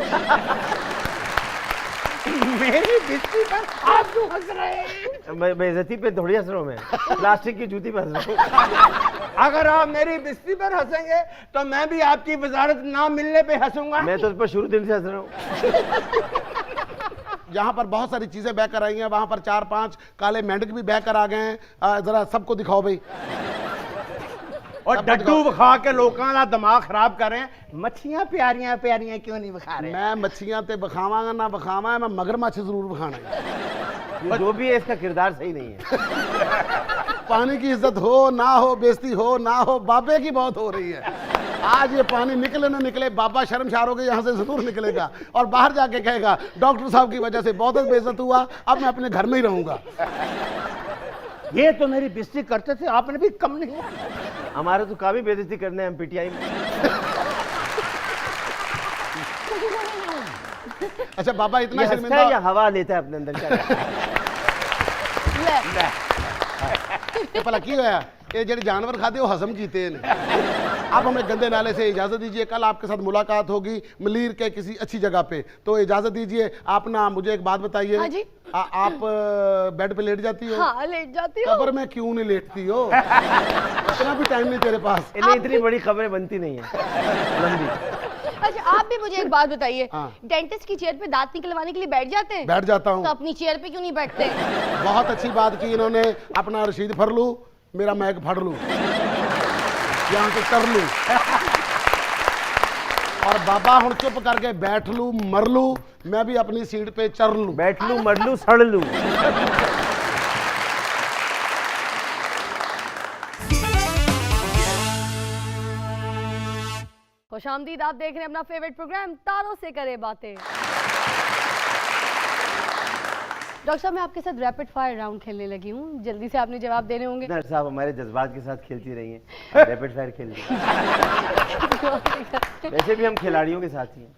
मेरी बिस्ती पर आप क्यों हंस रहे हैं? मैं बेइज्जती पे थोड़ी हंस रहा हूँ, मैं प्लास्टिक की जूती पे हंस रहा हूँ। अगर आप मेरी बिस्ती पर हंसेंगे तो मैं भी आपकी वजारत ना मिलने पे हंसूंगा। मैं तो उस पर शुरू दिन से हंस रहा हूँ। यहाँ पर बहुत सारी चीजें बह कर आई हैं, वहां पर 4-5 काले मेंढक भी बह कर आ गए हैं। जरा सबको दिखाओ भाई। और डड्डू विखा के लोगों का दिमाग खराब कर रहे हैं। मच्छियां प्यारियां प्यारियां क्यों नहीं विखा रहे? मैं मच्छियां ते बखावांगा ना बखावा है, मैं मगरमच्छ जरूर बखाना है। ये जो भी है इसका किरदार सही नहीं है। पानी की इज्जत हो ना हो, बेइज्जती हो ना हो, बाबे की बहुत हो रही है। आज ये पानी निकले ना निकले, बाबा शर्मशार हो गए, यहाँ से जरूर निकलेगा और बाहर जाके कहेगा डॉक्टर साहब की वजह से बहुत बेइज्जत हुआ, अब मैं अपने घर में ही रहूंगा। ये तो मेरी बेइज्जती करते थे, आपने भी कम नहीं। हमारे तो काफी बेइज्जती करने हैं हम पीटीआई में। अच्छा बाबा, इतना ये हंसता शर्मिंदा है या हवा लेता है अपने अंदर? क्या ये भला की होया? ये जेडे जानवर खाते वो हजम कीते हैं। अब हमें गंदे नाले से इजाजत दीजिए। कल आपके साथ मुलाकात होगी मलीर के किसी अच्छी जगह पे, तो इजाजत दीजिए। आप ना मुझे एक बात बताइए। हाँ जी। आप बेड पे लेट जाती हो? हाँ लेट जाती हूँ। कब्र में क्यों नहीं लेटती हो? इतना भी टाइम नहीं तेरे पास। इन्हें इतनी बड़ी खबरें बनती नहीं है लंबी। अच्छा आप भी मुझे एक बात बताइए, हाँ। डेंटिस्ट की चेयर पे दांत निकलवाने के लिए बैठ जाते हैं? बैठ जाता हूँ। तो अपनी चेयर पे क्यों नहीं बैठते? बहुत अच्छी बात की इन्होंने। अपना रशीद फड़ लू, मेरा मैग फड़ लू, यहाँ से कर लू, और बाबा हूं चुप करके बैठ लू, मर लू, मैं भी अपनी सीट पे चर लू। बैठ लू, मर लू, सड़ लू। खुशामदीद, आप देख रहे हैं अपना फेवरेट प्रोग्राम तारों से करे बातें। डॉक्टर साहब, मैं आपके साथ रैपिड फायर राउंड खेलने लगी हूँ, जल्दी से आपने जवाब देने होंगे। डॉक्टर साहब हमारे जज्बात के साथ खेलती रही हैं, रैपिड फायर खेल रही हैं। वैसे भी हम खिलाड़ियों के साथ ही हैं।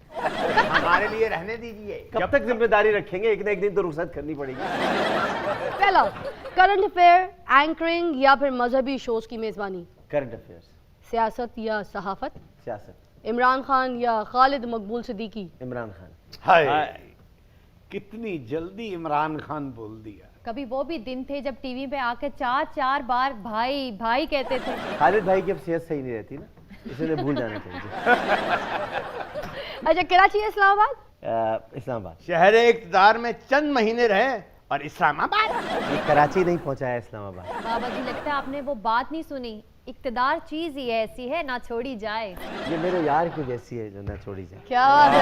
हमारे लिए रहने दीजिए। कब तक जिम्मेदारी रखेंगे, एक ना एक दिन तो रुखसत करनी पड़ेगी। पहला, करंट अफेयर, एंकरिंग या फिर मजहबी शोज की मेजबानी। Current affairs. सियासत या सहाफत। सियासत। इमरान खान या खालिद मकबूल सिद्दीकी। इमरान खान। हाय, कितनी जल्दी इमरान खान बोल दिया। कभी वो भी दिन थे जब टीवी पे आके 4-4 बार भाई भाई कहते थे। खालिद भाई की अब सेहत सही नहीं रहती ना, इसलिए भूल जाना चाहिए। अच्छा, कराची या इस्लामाबाद? इस्लामाबाद। शहर इक़्तिदार में चंद महीने रहे और इस्लामाबाद। ये कराची नहीं पहुंचा है, इस्लामाबाद। बाबा जी, लगता है आपने वो बात नहीं सुनी, इक़्तिदार चीज ही ऐसी है ना छोड़ी जाए। ये मेरे यार की जैसी है जो ना छोड़ी जाए। क्या बात है।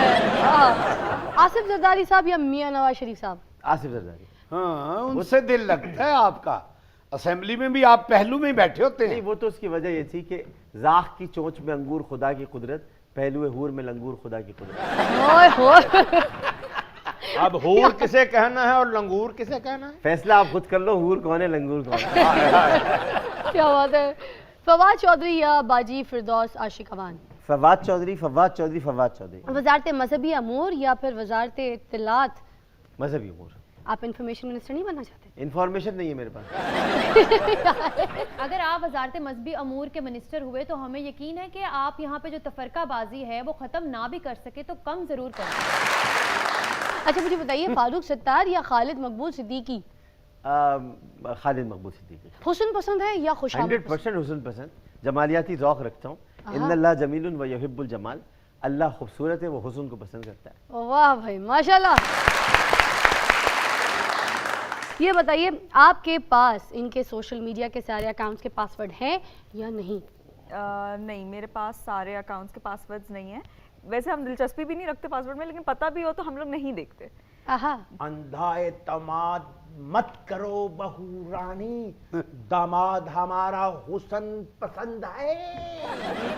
आसिफ जरदारी साहब या मियां नवाज शरीफ साहब? आसिफ जरदारी। हाँ, उनसे दिल लगता है आपका। असेंबली में भी आप पहलू में ही बैठे होते नहीं, हैं। वो तो उसकी वजह ये थी कि ज़ाख की चोंच में अंगूर खुदा की कुदरत, पहलुए हूर में लंगूर खुदा की कुदरत। ओए होए। अब हूर किसे कहना है और लंगूर किसे कहना है? फैसला आप खुद कर लो, हूर कौन है लंगूर कौन है। क्या बात है। फवाद चौधरी या बाजी फिरदौस आशिक अवान? फवाद चौधरी, फवाद चौधरी, फवाद चौधरी। वजारत मजहबी अमूर या फिर वजारत इत्तलात? मजहबी अमूर। आप इंफॉर्मेशन मिनिस्टर नहीं बनना चाहते? इन्फॉर्मेशन नहीं है मेरे पास। अगर आप वजारत मजहबी अमूर के मिनिस्टर हुए तो हमें यकीन है कि आप यहाँ पे जो तफरकाबाजी है वो ख़त्म ना भी कर सके तो कम ज़रूर करें। अच्छा, मुझे बताइए, फारूक सत्तार या खालिद मकबूल सिद्दीकी? खालिद मकबूल सिद्दीकी। हुस्न पसंद है या खुशामद? 100% हुस्न पसंद, जमालियाती ज़ौक़ रखता हूँ। इन्नल्लाह जमीलुन व युहिब्बुल जमाल। अल्लाह खूबसूरत है, वो हुस्न को पसंद करता है। वाह भाई, माशाल्लाह। ये बताइए, आपके पास इनके सोशल मीडिया के सारे अकाउंट्स के पासवर्ड हैं या नहीं? नहीं, मेरे पास सारे अकाउंट्स के पासवर्ड्स नहीं है। वैसे हम दिलचस्पी भी नहीं रखते पासवर्ड में, लेकिन पता भी हो तो हम लोग नहीं देखते। आहा। अंधा एतमाद मत करो बहू रानी, दामाद हमारा हुस्न पसंद है।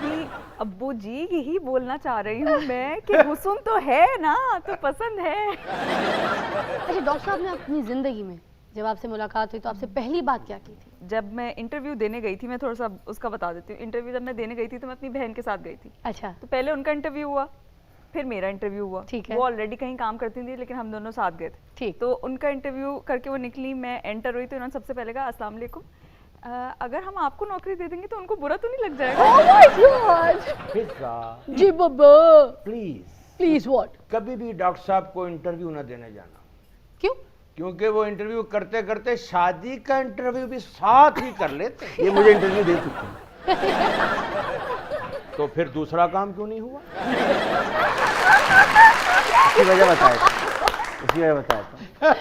जी अब्बू जी, यही बोलना चाह रही हूँ मैं कि हुस्न तो है ना, तो पसंद है। अच्छा डॉक्टर साहब, ने अपनी ज़िंदगी में जब आपसे मुलाकात हुई तो आपसे पहली बात क्या की थी? जब मैं इंटरव्यू देने गई थी, मैं थोड़ा सा उसका बता देती हूँ। इंटरव्यू जब मैं देने गई थी तो मैं अपनी बहन के साथ गई थी। अच्छा। तो पहले उनका इंटरव्यू हुआ, फिर मेरा इंटरव्यू हुआ। ठीक है। वो ऑलरेडी कहीं काम करती थी, लेकिन हम दोनों साथ गए थे। ठीक। तो उनका इंटरव्यू करके वो निकली, मैं एंटर हुई तो उन्होंने सबसे पहले कहा अस्सलाम वालेकुम, अगर हम आपको नौकरी दे देंगे तो उनको बुरा तो नहीं लग जाएगा? Oh my God! Fiza ji बाबा। Please what? कभी भी डॉक्टर साहब को इंटरव्यू ना देने जाना, क्यों? क्योंकि वो इंटरव्यू करते करते शादी का इंटरव्यू भी साथ ही कर लेते हैं। ये मुझे इंटरव्यू दे चुके हैं। तो फिर दूसरा काम क्यों नहीं हुआ? उसकी वजह बताया था, उसकी वजह बताया था।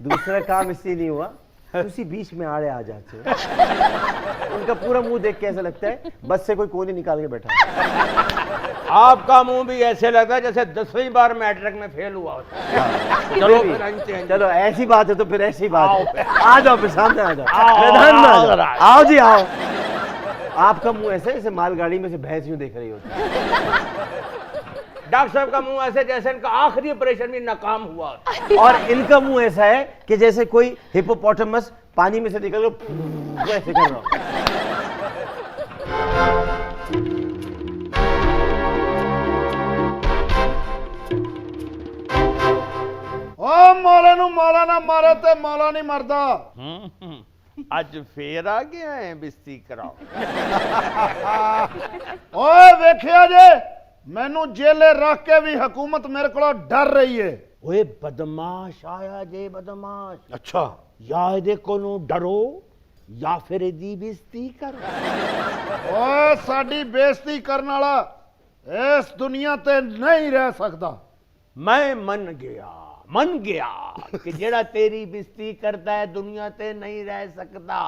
दूसरा काम इसलिए नहीं हुआ, उसी बीच में आड़े आ जाते हो। उनका पूरा मुंह देख के ऐसा लगता है बस से कोई कोने निकाल के बैठा है। आपका मुंह भी ऐसे लगता है जैसे 10वीं बार मैट्रिक में फेल हुआ होता है। चलो फिर अंचे चलो ऐसी बात है तो फिर ऐसी बात है। आ जाओ फिर सामने आ जाओ, आओ, मैदान में आ आओ, जाओ। आओ। आओ जी आओ। आपका मुंह ऐसे जैसे मालगाड़ी में से भैंस यूं देख रही होती है। डॉक्टर साहब का मुंह ऐसे जैसे इनका आखिरी ऑपरेशन भी नाकाम हुआ होता है। और इनका मुंह ऐसा है कि जैसे कोई हिपोपोटामस पानी में से निकल के ऐसे कर रहा हो। ओ मौलाना मौलाना मारे ते मौला नहीं मरदा। आज फेर आ गया है बिस्ती कराओ। ओए वेखिया जे, मैनू जेले रख के भी हुकूमत मेरे को डर रही है। ओए बदमाश आया जे बदमाश, अच्छा, या ਇਹਦੇ ਕੋਲੋਂ डरो या फिर ਇਹਦੀ बेइज्जती करो। ओए साडी बेइज्जती करने वाला इस दुनिया ते नहीं रह सकता। मैं मन गया कि जेड़ा तेरी बेइज्जती करता है दुनिया ते नहीं रह सकता।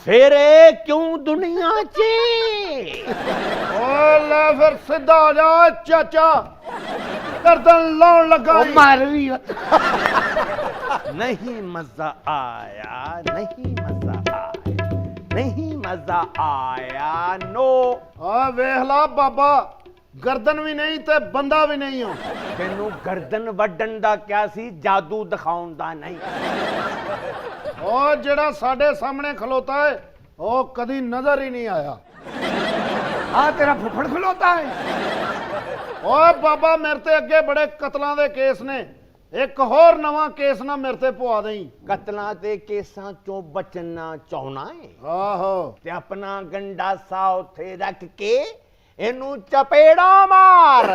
फिर क्यों दुनिया चे? ओए ले फिर सीधा आ जा चाचा, गर्दन लाउन लगा। मार भी नहीं मजा आया, नहीं मजा आया, नहीं मजा आया। नो आ वेख ला बाबा, गर्दन भी नहीं ते बंदा भी नहीं हो। ਤੈਨੂੰ ਗਰਦਨ ਵੱਢਣ ਦਾ ਕਿਆ ਸੀ, ਜਾਦੂ ਦਿਖਾਉਣ ਦਾ ਨਹੀਂ। और जेड़ा साडे सामने खलोता है वो कदी नजर ही नहीं आया। हाँ तेरा फुफड़ खलोता है। ओ बाबा मेरे ते अगे बड़े कतलों के केस ने, एक होर नवा केस ना मेरे ते पवा दई। ਕਤਲਾਂ ਤੇ ਕੇਸਾਂ ਚੋਂ ਬਚਣਾ ਚਾਹਣਾ ਹੈ आहो ਤੇ ਆਪਣਾ ਗੰਡਾਸਾ ਉੱਥੇ ਰੱਖ ਕੇ ਇਹਨੂੰ ਚਪੇੜਾ ਮਾਰ।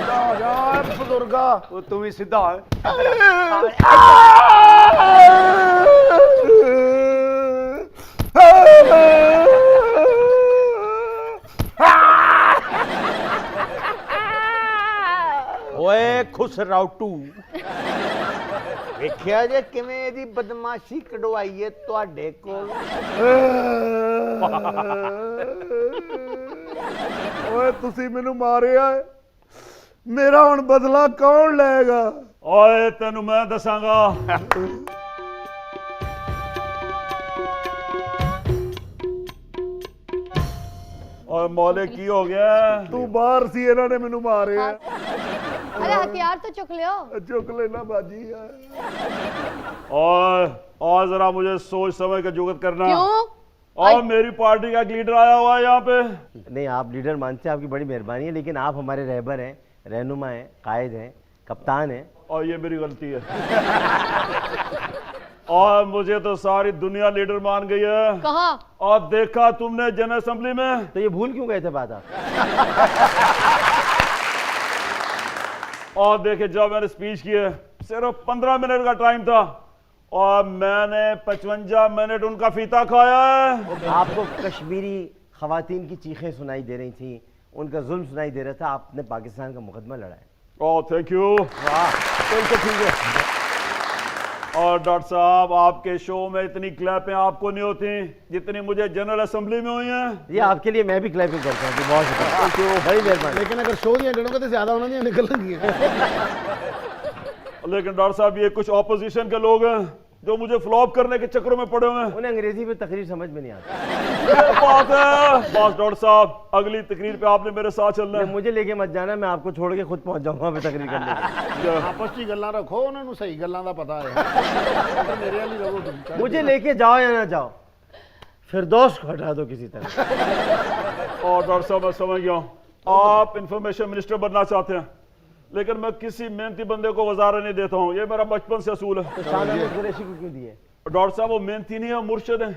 जा जा बुजुर्गा। वो तुम ही सीधा है। ਓਏ ਖੁਸਰਾਉਟੂ, ਵੇਖਿਆ ਜੇ ਕਿਵੇਂ ਇਹਦੀ ਬਦਮਾਸ਼ੀ ਕਢਵਾਈ ਏ ਤੁਹਾਡੇ ਕੋਲ। ओए तुसी मैनू मारिया है, मेरा हुण बदला कौन लेगा? ਓਏ ਤੈਨੂੰ ਮੈਂ ਦੱਸਾਂਗਾ। ਓਏ ਮੌਲੇ ਕੀ ਹੋ ਗਿਆ? तू बाहर सी, इन्होंने मैनू मारिया। अरे हथियार तो चुक लो। चुक लेना बाजी है। और जरा मुझे सोच समझ कर जुगत करना। क्यों? और मेरी पार्टी का एक लीडर आया हुआ है यहाँ पे। नहीं, आप लीडर मानते हैं, आपकी बड़ी मेहरबानी है, लेकिन आप हमारे रहबर हैं, रहनुमा हैं, कायद हैं, कप्तान हैं। और ये मेरी गलती है। और मुझे तो सारी दुनिया लीडर मान गई है। कहाँ? और देखा तुमने जनरल असेंबली में। तो ये भूल क्यों गए थे बात आप? और देखे जब मैंने स्पीच की है, सिर्फ 15 मिनट का टाइम था और मैंने 55 मिनट उनका फीता खाया है। आपको कश्मीरी खवातीन की चीखें सुनाई दे रही थी, उनका जुल्म सुनाई दे रहा था, आपने पाकिस्तान का मुकदमा लड़ा है। Oh thank you. तो ठीक है। और डॉक्टर साहब, आपके शो में इतनी क्लैपें आपको नहीं होती जितनी मुझे जनरल असेंबली में हुई हैं। ये आपके लिए मैं भी क्लैपिंग करता हूँ, बहुत शुक्रिया, बड़ी मेहरबानी। लेकिन अगर शो दिया डेढ़ों का तो ज्यादा होना निकल लगी है। लेकिन डॉक्टर साहब, ये कुछ ऑपोजिशन के लोग हैं जो मुझे फ्लॉप करने के चक्करों में पड़े हुए हैं। उन्हें अंग्रेजी में तकरीर समझ में नहीं आती। ये बात है बस। डॉक्टर साहब, अगली तकरीर पे आपने मेरे साथ चलना है। मुझे लेके मत जाना, मैं आपको छोड़ के खुद पहुंच जाऊंगा वहां पे तकरीर करने। आपस की गल्लां रखो, उन्होंने सही गल्लां दा पता है। मेरे वाली रहो तुम। मुझे लेके जाओ या ना जाओ, फिरदौस को हटा दो किसी तरह। और डॉक्टर साहब, मैं समझ गया हूँ, आप इंफॉर्मेशन मिनिस्टर बनना चाहते हैं, लेकिन मैं किसी मेहनती बंदे को वज़ारत नहीं देता हूँ। ये मेरा बचपन से असूल है। तो शान अहमद कुरैशी को क्यों दिए? डॉक्टर साहब, वो मेहनती नहीं है, मुर्शिद है।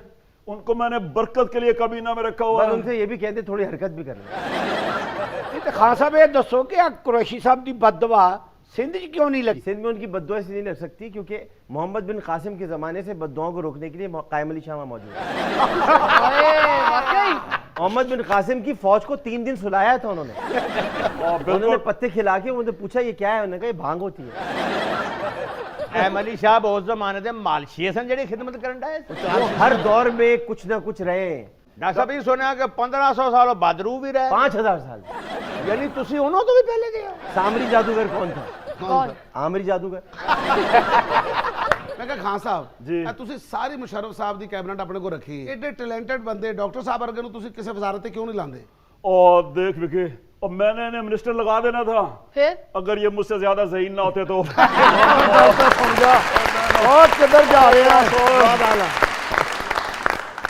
उनको मैंने बरकत के लिए कभी ना में रखा हुआ बस है। उनसे ये भी कहते थोड़ी हरकत भी करना। तो खान साहब ये दसो कि कुरैशी साहब की बददुआ सिंध च क्यों नहीं लगी? सिंध में उनकी बददुआ इसलिए नहीं लग सकती क्योंकि मोहम्मद बिन कासिम के जमाने से बददुआओं को रोकने के लिए कायम अली शाह वहाँ मौजूद है। मोहम्मद बिन कासिम की फौज को 3 दिन सुलाया था उन्होंने। उन्होंने पत्ते खिला के उन्होंने पूछा ये क्या है, उन्होंने कहा ये भांग होती है। ਐਮਲੀ ਸਾਹਿਬ ਉਸ ਜ਼ਮਾਨੇ ਦੇ ਮਾਲਸ਼ੀਏ ਸਨ ਜਿਹੜੇ ਖਿਦਮਤ ਕਰਨ ਡਾਏ। वो हर दौर में कुछ ना कुछ रहे। ਡਾਕਟਰ ਸਾਹਿਬ, ਇਹ ਸੁਣਿਆ ਕਿ 1500 ਸਾਲ ਬਦਰੂ ਵੀ ਰਹੇ। 5000 साल। ਯਾਨੀ ਤੁਸੀਂ ਉਹਨਾਂ ਤੋਂ ਵੀ ਪਹਿਲੇ ਗਏ ਹੋ। सामरी जादूगर कौन था? कौन? आमरी जादूगर। मैं कहा खान साहब जी। तुसी सारी मुशर्रफ साहब दी कैबिनेट अपने को रखी है, एडे टैलेंटेड बंदे डॉक्टर साहब वर्गे तुसी किसी वजारत क्यों नहीं लांदे? और देख विके, और मैंने इन्हें मिनिस्टर लगा देना था फिर? अगर ये मुझसे ज्यादा ज़हीन ना होते तो। और किधर जा रहे हैं?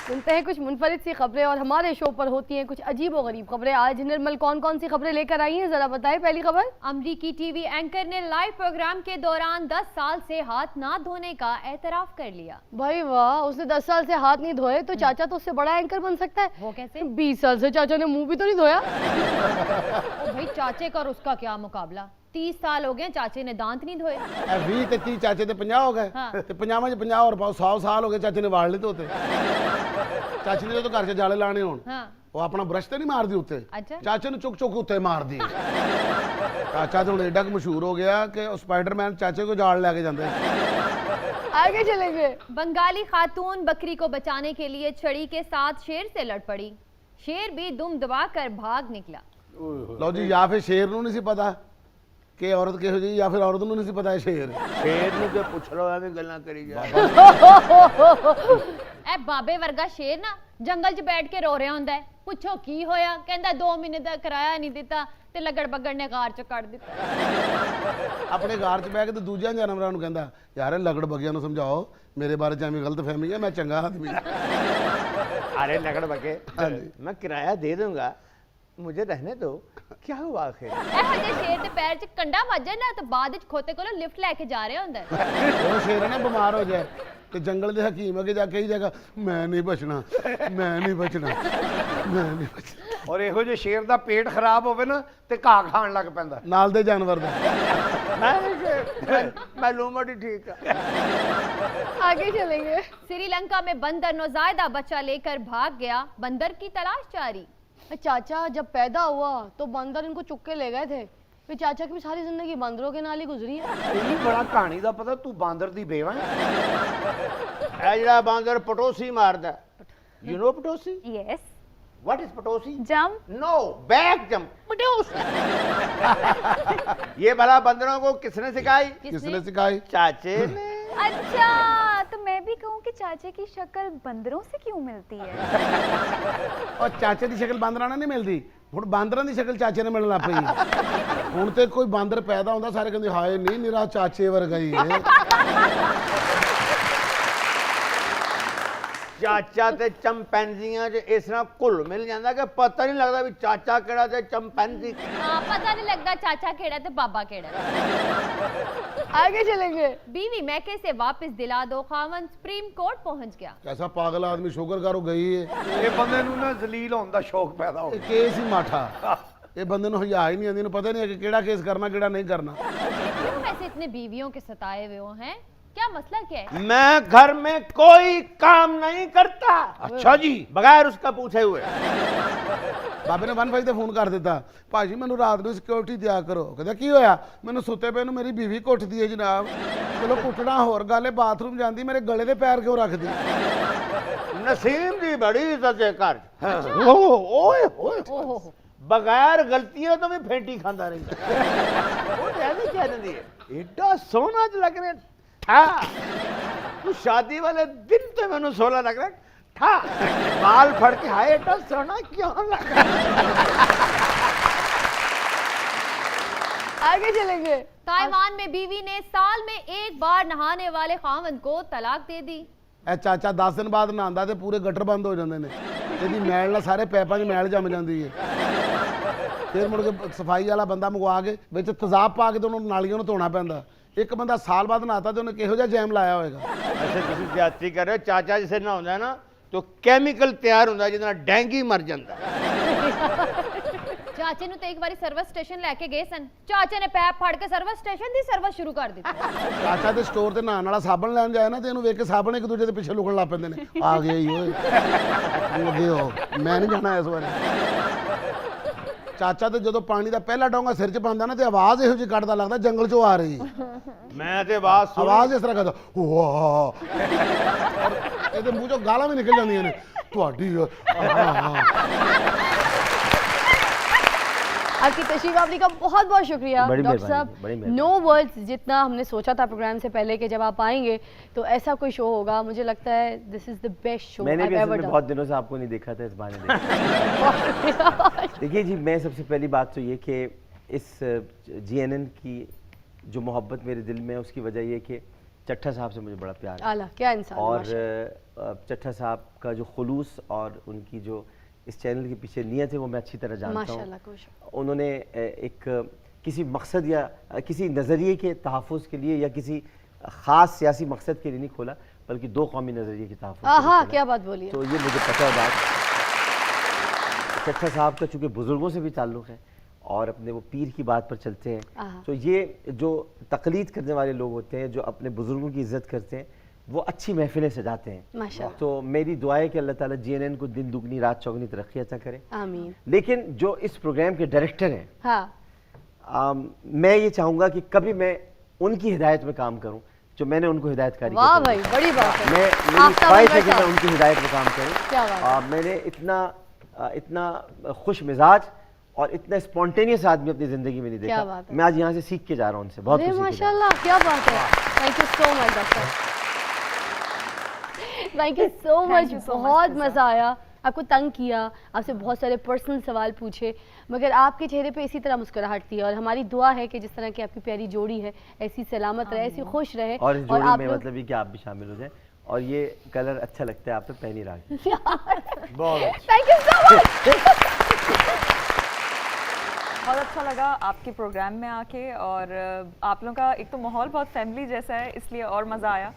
सुनते हैं कुछ मुनफरिद सी खबरें और हमारे शो पर होती हैं कुछ अजीब और गरीब खबरें। आज निर्मल कौन कौन सी खबरें लेकर आई हैं, जरा बताएं। पहली खबर, अमरीकी टीवी एंकर ने लाइव प्रोग्राम के दौरान 10 साल से हाथ ना धोने का एतराफ कर लिया। भाई वाह, उसने 10 साल से हाथ नहीं धोए तो चाचा तो उससे बड़ा एंकर बन सकता है। वो कैसे? 20 साल से चाचा ने मुंह भी तो नहीं धोया। ओ भाई, चाचे का और उसका क्या मुकाबला। 30 साल हो गए चाचे ने दांत नहीं धोए। 20 ते 30 चाचे ते 50 हो गए। हाँ। ते 50 में 50 और 100 साल हो गए चाचे ने वाल नहीं धोते। चाची ने तो घर से जाले लाने होन, हाँ। वो अपना ब्रश तो नहीं मार दी उत्ते। अच्छा। चाचे ने चुक चुक उत्ते मार दी। चाचा तो एडा मशहूर हो गया कि स्पाइडरमैन चाचे को जाल लेके जाते। आगे चलेंगे। बंगाली खातून बकरी को बचाने के लिए छड़ी के साथ शेर से लड़ पड़ी। शेर भी दुम दबाकर भाग निकला। लो जी, या फिर शेर नूं नहीं सी पता कि औरत किहो जी, या फिर औरत नूं नहीं सी पता है शेर। ਸ਼ੇਰ ਨੂੰ ਤੇ ਪੁੱਛ ਲਓ, ਐਵੇਂ ਗੱਲਾਂ ਕਰੀ ਜਾ। ਇਹ ਬਾਬੇ ਵਰਗਾ ਸ਼ੇਰ ਨਾ ਜੰਗਲ 'ਚ ਬੈਠ ਕੇ ਰੋ ਰਿਹਾ ਹੁੰਦਾ ਹੈ। ਪੁੱਛੋ ਕੀ ਹੋਇਆ, ਕਹਿੰਦਾ 2 ਮਹੀਨੇ ਦਾ ਕਿਰਾਇਆ ਨਹੀਂ ਦਿੱਤਾ ਤੇ ਲੱਗੜ ਬੱਗੜ ਨੇ ਘਰ 'ਚ ਕੱਢ ਦਿੱਤਾ। ਆਪਣੇ ਘਰ 'ਚ ਬਹਿ ਕੇ ਤੇ ਦੂਜਿਆਂ ਜਾਨਵਰਾਂ ਨੂੰ ਕਹਿੰਦਾ ਯਾਰ ਇਹ ਲਗੜ ਬਗਿਆਂ ਨੂੰ ਸਮਝਾਓ ਮੇਰੇ ਬਾਰੇ 'ਚ ਐਵੇਂ ਗਲਤ ਫਹਿਮੀ ਹੈ, ਮੈਂ ਚੰਗਾ ਆਦਮੀ ਹਾਂ। अरे लगड़ बके हाँ जी। मैं किराया दे दूंगा, मुझे रहने दो। क्या हुआ आखिर? ਇਹੋ ਜਿਹੇ ਸ਼ੇਰ ਦੇ ਪੈਰ 'ਚ ਕੰਡਾ ਵੱਜ ਜਾਏ ਨਾ ਤਾਂ ਬਾਅਦ ਵਿੱਚ ਖੋਤੇ ਕੋਲੋਂ ਲਿਫਟ ਲੈ ਕੇ ਜਾ ਰਿਹਾ ਹੁੰਦਾ ਹੈ। ਉਹ ਸ਼ੇਰ ਨਾ ਬਿਮਾਰ ਹੋ ਜਾਏ ਤੇ ਜੰਗਲ ਦੇ ਹਕੀਮ ਅੱਗੇ ਜਾ ਕੇ ਹੀ ਜਾਏਗਾ ਮੈਂ ਨਹੀਂ ਬਚਣਾ, ਮੈਂ ਨਹੀਂ ਬਚਣਾ, ਮੈਂ ਨਹੀਂ ਬਚਣਾ। ਔਰ ਇਹੋ ਜਿਹੇ ਸ਼ੇਰ ਦਾ ਪੇਟ ਖਰਾਬ ਹੋਵੇ ਨਾ ਤੇ ਘਾਹ ਖਾਣ ਲੱਗ ਪੈਂਦਾ। ਨਾਲ ਦੇ ਜਾਨਵਰ ਦਾ मैं लूमड़ ही ठीक है। आगे चलेंगे। श्रीलंका में बंदर नौजायदा बच्चा लेकर भाग गया, बंदर की तलाश जारी। चाचा जब पैदा हुआ तो बंदर इनको चुक के ले गए थे, फिर चाचा की भी सारी जिंदगी बंदरों के नाल ही गुजरी है। ਇੰਨੀ ਬੜਾ ਕਹਾਣੀ ਦਾ ਪਤਾ, ਤੂੰ ਬਾਂਦਰ ਦੀ ਬੇਵਾ ਹੈ। है जरा बांदर पटोसी मारदा। You know पटोसी? यस What is पटोसी? जंप No, बैक जंप पटोसी। ये भला बंदरों को किसने सिखाई? किसने सिखाई? चाचे ने। अच्छा तो मैं भी कहूँ कि चाचे की शक्ल बंदरों से क्यों मिलती है? और चाचे की शक्ल बांदरां ਨਾਲ ਨਹੀਂ ਮਿਲਦੀ, ਹੁਣ ਬਾਂਦਰਾਂ ਦੀ ਸ਼ਕਲ ਚਾਚੇ ਨਾਲ ਮਿਲਣ ਲੱਗ ਪਈ ਹੈ। ਹੁਣ ਤੇ ਕੋਈ ਬਾਂਦਰ ਪੈਦਾ ਹੁੰਦਾ ਸਾਰੇ ਕਹਿੰਦੇ ਹਾਏ ਨਹੀਂ ਨਿਰਾ ਚਾਚੇ ਵਰਗਾ ਹੀ ਹੈ। ਚਾਚਾ ਤੇ ਚੰਪੈਂਜ਼ੀਆਂ 'ਚ ਇਸ ਤਰ੍ਹਾਂ ਘੁਲ ਮਿਲ ਜਾਂਦਾ ਕਿ ਪਤਾ ਨਹੀਂ ਲੱਗਦਾ ਵੀ ਚਾਚਾ ਕਿਹੜਾ ਤੇ ਚੰਪੈਂਜ਼ੀ ਕਿਹੜਾ। हाँ, पता नहीं लगता चाचा केड़ा ते बाबा केड़ा। आगे चलेंगे। बीवी मैके से वापस दिला दो, खावन सुप्रीम कोर्ट पहुंच गया। कैसा पागल आदमी शुगर करो गई है। ਇਹ ਬੰਦੇ ਨੂੰ ਨਾ ਜ਼ਲੀਲ ਹੋਣ ਦਾ ਸ਼ੌਕ ਪੈਦਾ ਹੋ ਇਹ ਗਿਆ। ਕੇਸ ਹੀ ਮਾਠਾ, ਇਹ ਬੰਦੇ ਨੂੰ ਹਯਾ ਹੀ ਨਹੀਂ ਆਉਂਦੀ, ਇਹਨੂੰ ਪਤਾ ਨਹੀਂ ਹੈ ਕਿ ਕਿਹੜਾ ਕੇਸ ਕਰਨਾ ਕਿਹੜਾ ਨਹੀਂ ਕਰਨਾ। क्यों वैसे इतने बीवियों के सताए हुए हो हैं? क्या मसला क्या है? मैं घर में कोई काम नहीं करता। ਅੱਛਾ ਜੀ। बगैर उसका पूछे हुए। ਬਾਬੇ ਨੇ 1 ਤੇ ਫੋਨ ਕਰ ਦਿੱਤਾ, ਭਾਜੀ ਮੈਨੂੰ ਰਾਤ ਨੂੰ ਸਿਕਿਉਰਿਟੀ ਦਿਆ ਕਰੋ। ਕਹਿੰਦਾ ਕੀ ਹੋਇਆ? ਮੈਨੂੰ ਸੁੱਤੇ ਪਏ ਨੂੰ ਮੇਰੀ ਬੀਵੀ ਕੁੱਟਦੀ ਹੈ ਜਨਾਬ। ਚਲੋ ਕੁੱਟਣਾ ਹੋਰ ਗੱਲ ਹੈ, ਬਾਥਰੂਮ ਜਾਂਦੀ ਮੇਰੇ ਗਲੇ ਦੇ ਪੈਰ ਕਿਉਂ ਰੱਖਦੀ? नसीम जी बड़ी इज्जत है घर। ओए ओए बगैर गलतियों तो मैं फेंटी खांदा रही। वो ऐसे कह रही है एडा सोना च लग रहा था, तू शादी वाले दिन तो मैंने सोना लग रहा था। बाल फड़ के हाय एडा सोना क्यों लग रहा? आगे चलेंगे। ताइवान में बीवी ने साल में 1 बार नहाने वाले खावंद को तलाक दे दी। ਇਹ ਚਾਚਾ 10 ਦਿਨ ਬਾਅਦ ਨਹਾਉਂਦਾ ਤੇ ਪੂਰੇ ਗਟਰ ਬੰਦ ਹੋ ਜਾਂਦੇ ਨੇ। ਇਹਦੀ ਮੈਲ ਨਾਲ ਸਾਰੇ ਪੈਪਾਂ 'ਚ ਮੈਲ ਜੰਮ ਜਾਂਦੀ ਹੈ। ਫਿਰ ਮੁੜ ਕੇ ਸਫਾਈ ਵਾਲਾ ਬੰਦਾ ਮੰਗਵਾ ਕੇ ਵਿੱਚ ਤੇਜ਼ਾਬ ਪਾ ਕੇ ਤੇ ਉਹਨੂੰ ਨਾਲੀਆਂ ਨੂੰ ਧੋਣਾ ਪੈਂਦਾ। ਇੱਕ ਬੰਦਾ ਸਾਲ ਬਾਅਦ ਨਹਾਤਾ ਤੇ ਉਹਨੇ ਕਿਹੋ ਜਿਹਾ ਜੈਮ ਲਾਇਆ ਹੋਏਗਾ। ऐसे किसी ज्यादती कर रहे हो, चाचा जिसे ना होता है ना तो केमिकल तैयार होता है जितना डेंगी मर जाता है। ਚਾਚੇ ਨੂੰ ਤੇ ਇੱਕ ਵਾਰੀ ਸਰਵਿਸ ਸਟੇਸ਼ਨ ਲੈ ਕੇ ਗਏ ਸਨ, ਚਾਚੇ ਨੇ ਪੈਪ ਫੜ ਕੇ ਸਰਵਿਸ ਸਟੇਸ਼ਨ ਦੀ ਸਰਵਿਸ ਸ਼ੁਰੂ ਕਰ ਦਿੱਤੀ। ਚਾਚਾ ਦੇ ਸਟੋਰ ਤੇ ਨਹਾਉਣ ਵਾਲਾ ਸਾਬਣ ਲੈਣ ਜਾਏ ਨਾ ਤੇ ਇਹਨੂੰ ਵੇਖ ਕੇ ਸਾਬਣ ਇੱਕ ਦੂਜੇ ਦੇ ਪਿੱਛੇ ਲੁਕਣ ਲੱਗ ਪੈਂਦੇ ਨੇ। ਆ ਗਏ ਹੀ ਓਏ, ਲੱਗੇ ਹੋ, ਮੈਂ ਨਹੀਂ ਜਾਣਾ ਇਸ ਵਾਰ। ਚਾਚਾ ਤੇ ਜਦੋਂ ਪਾਣੀ ਦਾ ਪਹਿਲਾ ਡੋਂਗਾ ਸਿਰ 'ਚ ਪਾਉਂਦਾ ਨਾ ਤੇ ਆਵਾਜ਼ ਇਹੋ ਜਿਹੀ ਕੱਢਦਾ ਲੱਗਦਾ ਜੰਗਲ 'ਚੋਂ ਆ ਰਹੀ। मैं तो बात सुन ਆਵਾਜ਼ ਇਸ ਤਰ੍ਹਾਂ ਕਰਦਾ ਵਾਹ, ਇਹਦੇ ਮੂੰਹ 'ਚੋਂ ਗਾਲਾਂ ਵੀ ਨਿਕਲ ਜਾਂਦੀਆਂ ਨੇ ਤੁਹਾਡੀ। आपकी तशरीफ आवरी का बहुत बहुत शुक्रिया बड़ी डॉक्टर मेहरबानी, बड़ी साहब। मेहरबानी। नो वर्ड्स जितना हमने सोचा था प्रोग्राम से पहले कि जब आप आएंगे तो ऐसा कोई शो होगा, मुझे लगता है this is the best show मैंने भी I've असल ever में done। बहुत दिनों से आपको नहीं देखा था, इस बहाने देखा। देखिए जी, मैं सबसे पहली बात तो ये कि इस GNN की जो मोहब्बत मेरे दिल में है उसकी वजह ये कि चट्ठा साहब से मुझे बड़ा प्यार है। आला क्या इंसान है, और माशाल्लाह। चट्ठा साहब का जो खुलूस और उनकी जो इस चैनल के पीछे नियत है वो मैं अच्छी तरह जानता माशाल्लाह, हूँ। कुछ उन्होंने एक किसी मकसद या किसी नज़रिए के तहफ़्फ़ुज़ के लिए या किसी ख़ास सियासी मकसद के लिए नहीं खोला, बल्कि 2 कौमी नज़रिए के तहफ़्फ़ुज़ के लिए हाँ खोला। क्या बात बोली है। तो ये मुझे पता है बात। चट्ठा साहब का चूँकि बुज़ुर्गों से भी ताल्लुक़ है और अपने वो पीर की बात पर चलते हैं, तो ये जो तकलीद करने वाले लोग होते हैं, जो अपने बुज़ुर्गों की इज़्ज़त करते हैं, वो अच्छी महफिलें सजाते हैं। माशाल्लाह। तो मेरी दुआ है कि अल्लाह ताला GNN को दिन दुगनी रात चौगनी तरक्की अता करे। आमीन। लेकिन जो इस प्रोग्राम के डायरेक्टर हैं, हाँ मैं ये चाहूँगा कि कभी मैं उनकी हिदायत में काम करूँ जो मैंने उनको हिदायतकारी वाह की। भाई बड़ी बात है। मैं मेरी आफ्ताब ख्वाहिश है अनवर कि मैं साहब। उनकी हिदायत में काम करूँ। क्या बात मैंने इतना खुश मिजाज और इतना स्पॉन्टेनियस आदमी अपनी ज़िंदगी में नहीं क्या देखा। बात है। मैं आज यहाँ से सीख के जा रहा हूँ उनसे, बहुत अरे कुछ सीख के जा रहा हूँ। माशाल्लाह क्या बात है। Thank you so much doctor. Thank you so Thank much, you so much, बहुत फिजा। मज़ा आया, आपको तंग किया, आपसे बहुत सारे पर्सनल सवाल पूछे, मगर आपके चेहरे पे इसी तरह मुस्कुराहट थी और हमारी दुआ है कि जिस तरह की आपकी प्यारी जोड़ी है ऐसी सलामत रहे, ऐसी खुश रहे और इस जोड़ी आप में लोग मतलब ये कि आप भी शामिल हो जाए, और ये कलर अच्छा लगता है आप पे, पहन ही रहा है। Thank you so much. बहुत अच्छा लगा आपके प्रोग्राम में आके, और आप लोगों का एक तो माहौल बहुत फैमिली जैसा है, इसलिए और मज़ा आया।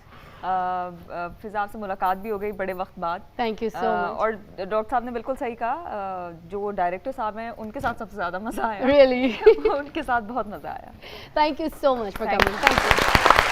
फिजा आपसे मुलाकात भी हो गई बड़े वक्त बाद। Thank you so much. और डॉक्टर साहब ने बिल्कुल सही कहा, जो डायरेक्टर साहब हैं उनके साथ सबसे ज़्यादा मज़ा आया। रियली उनके साथ बहुत मज़ा आया। Thank you so much for Thank coming. Thank you.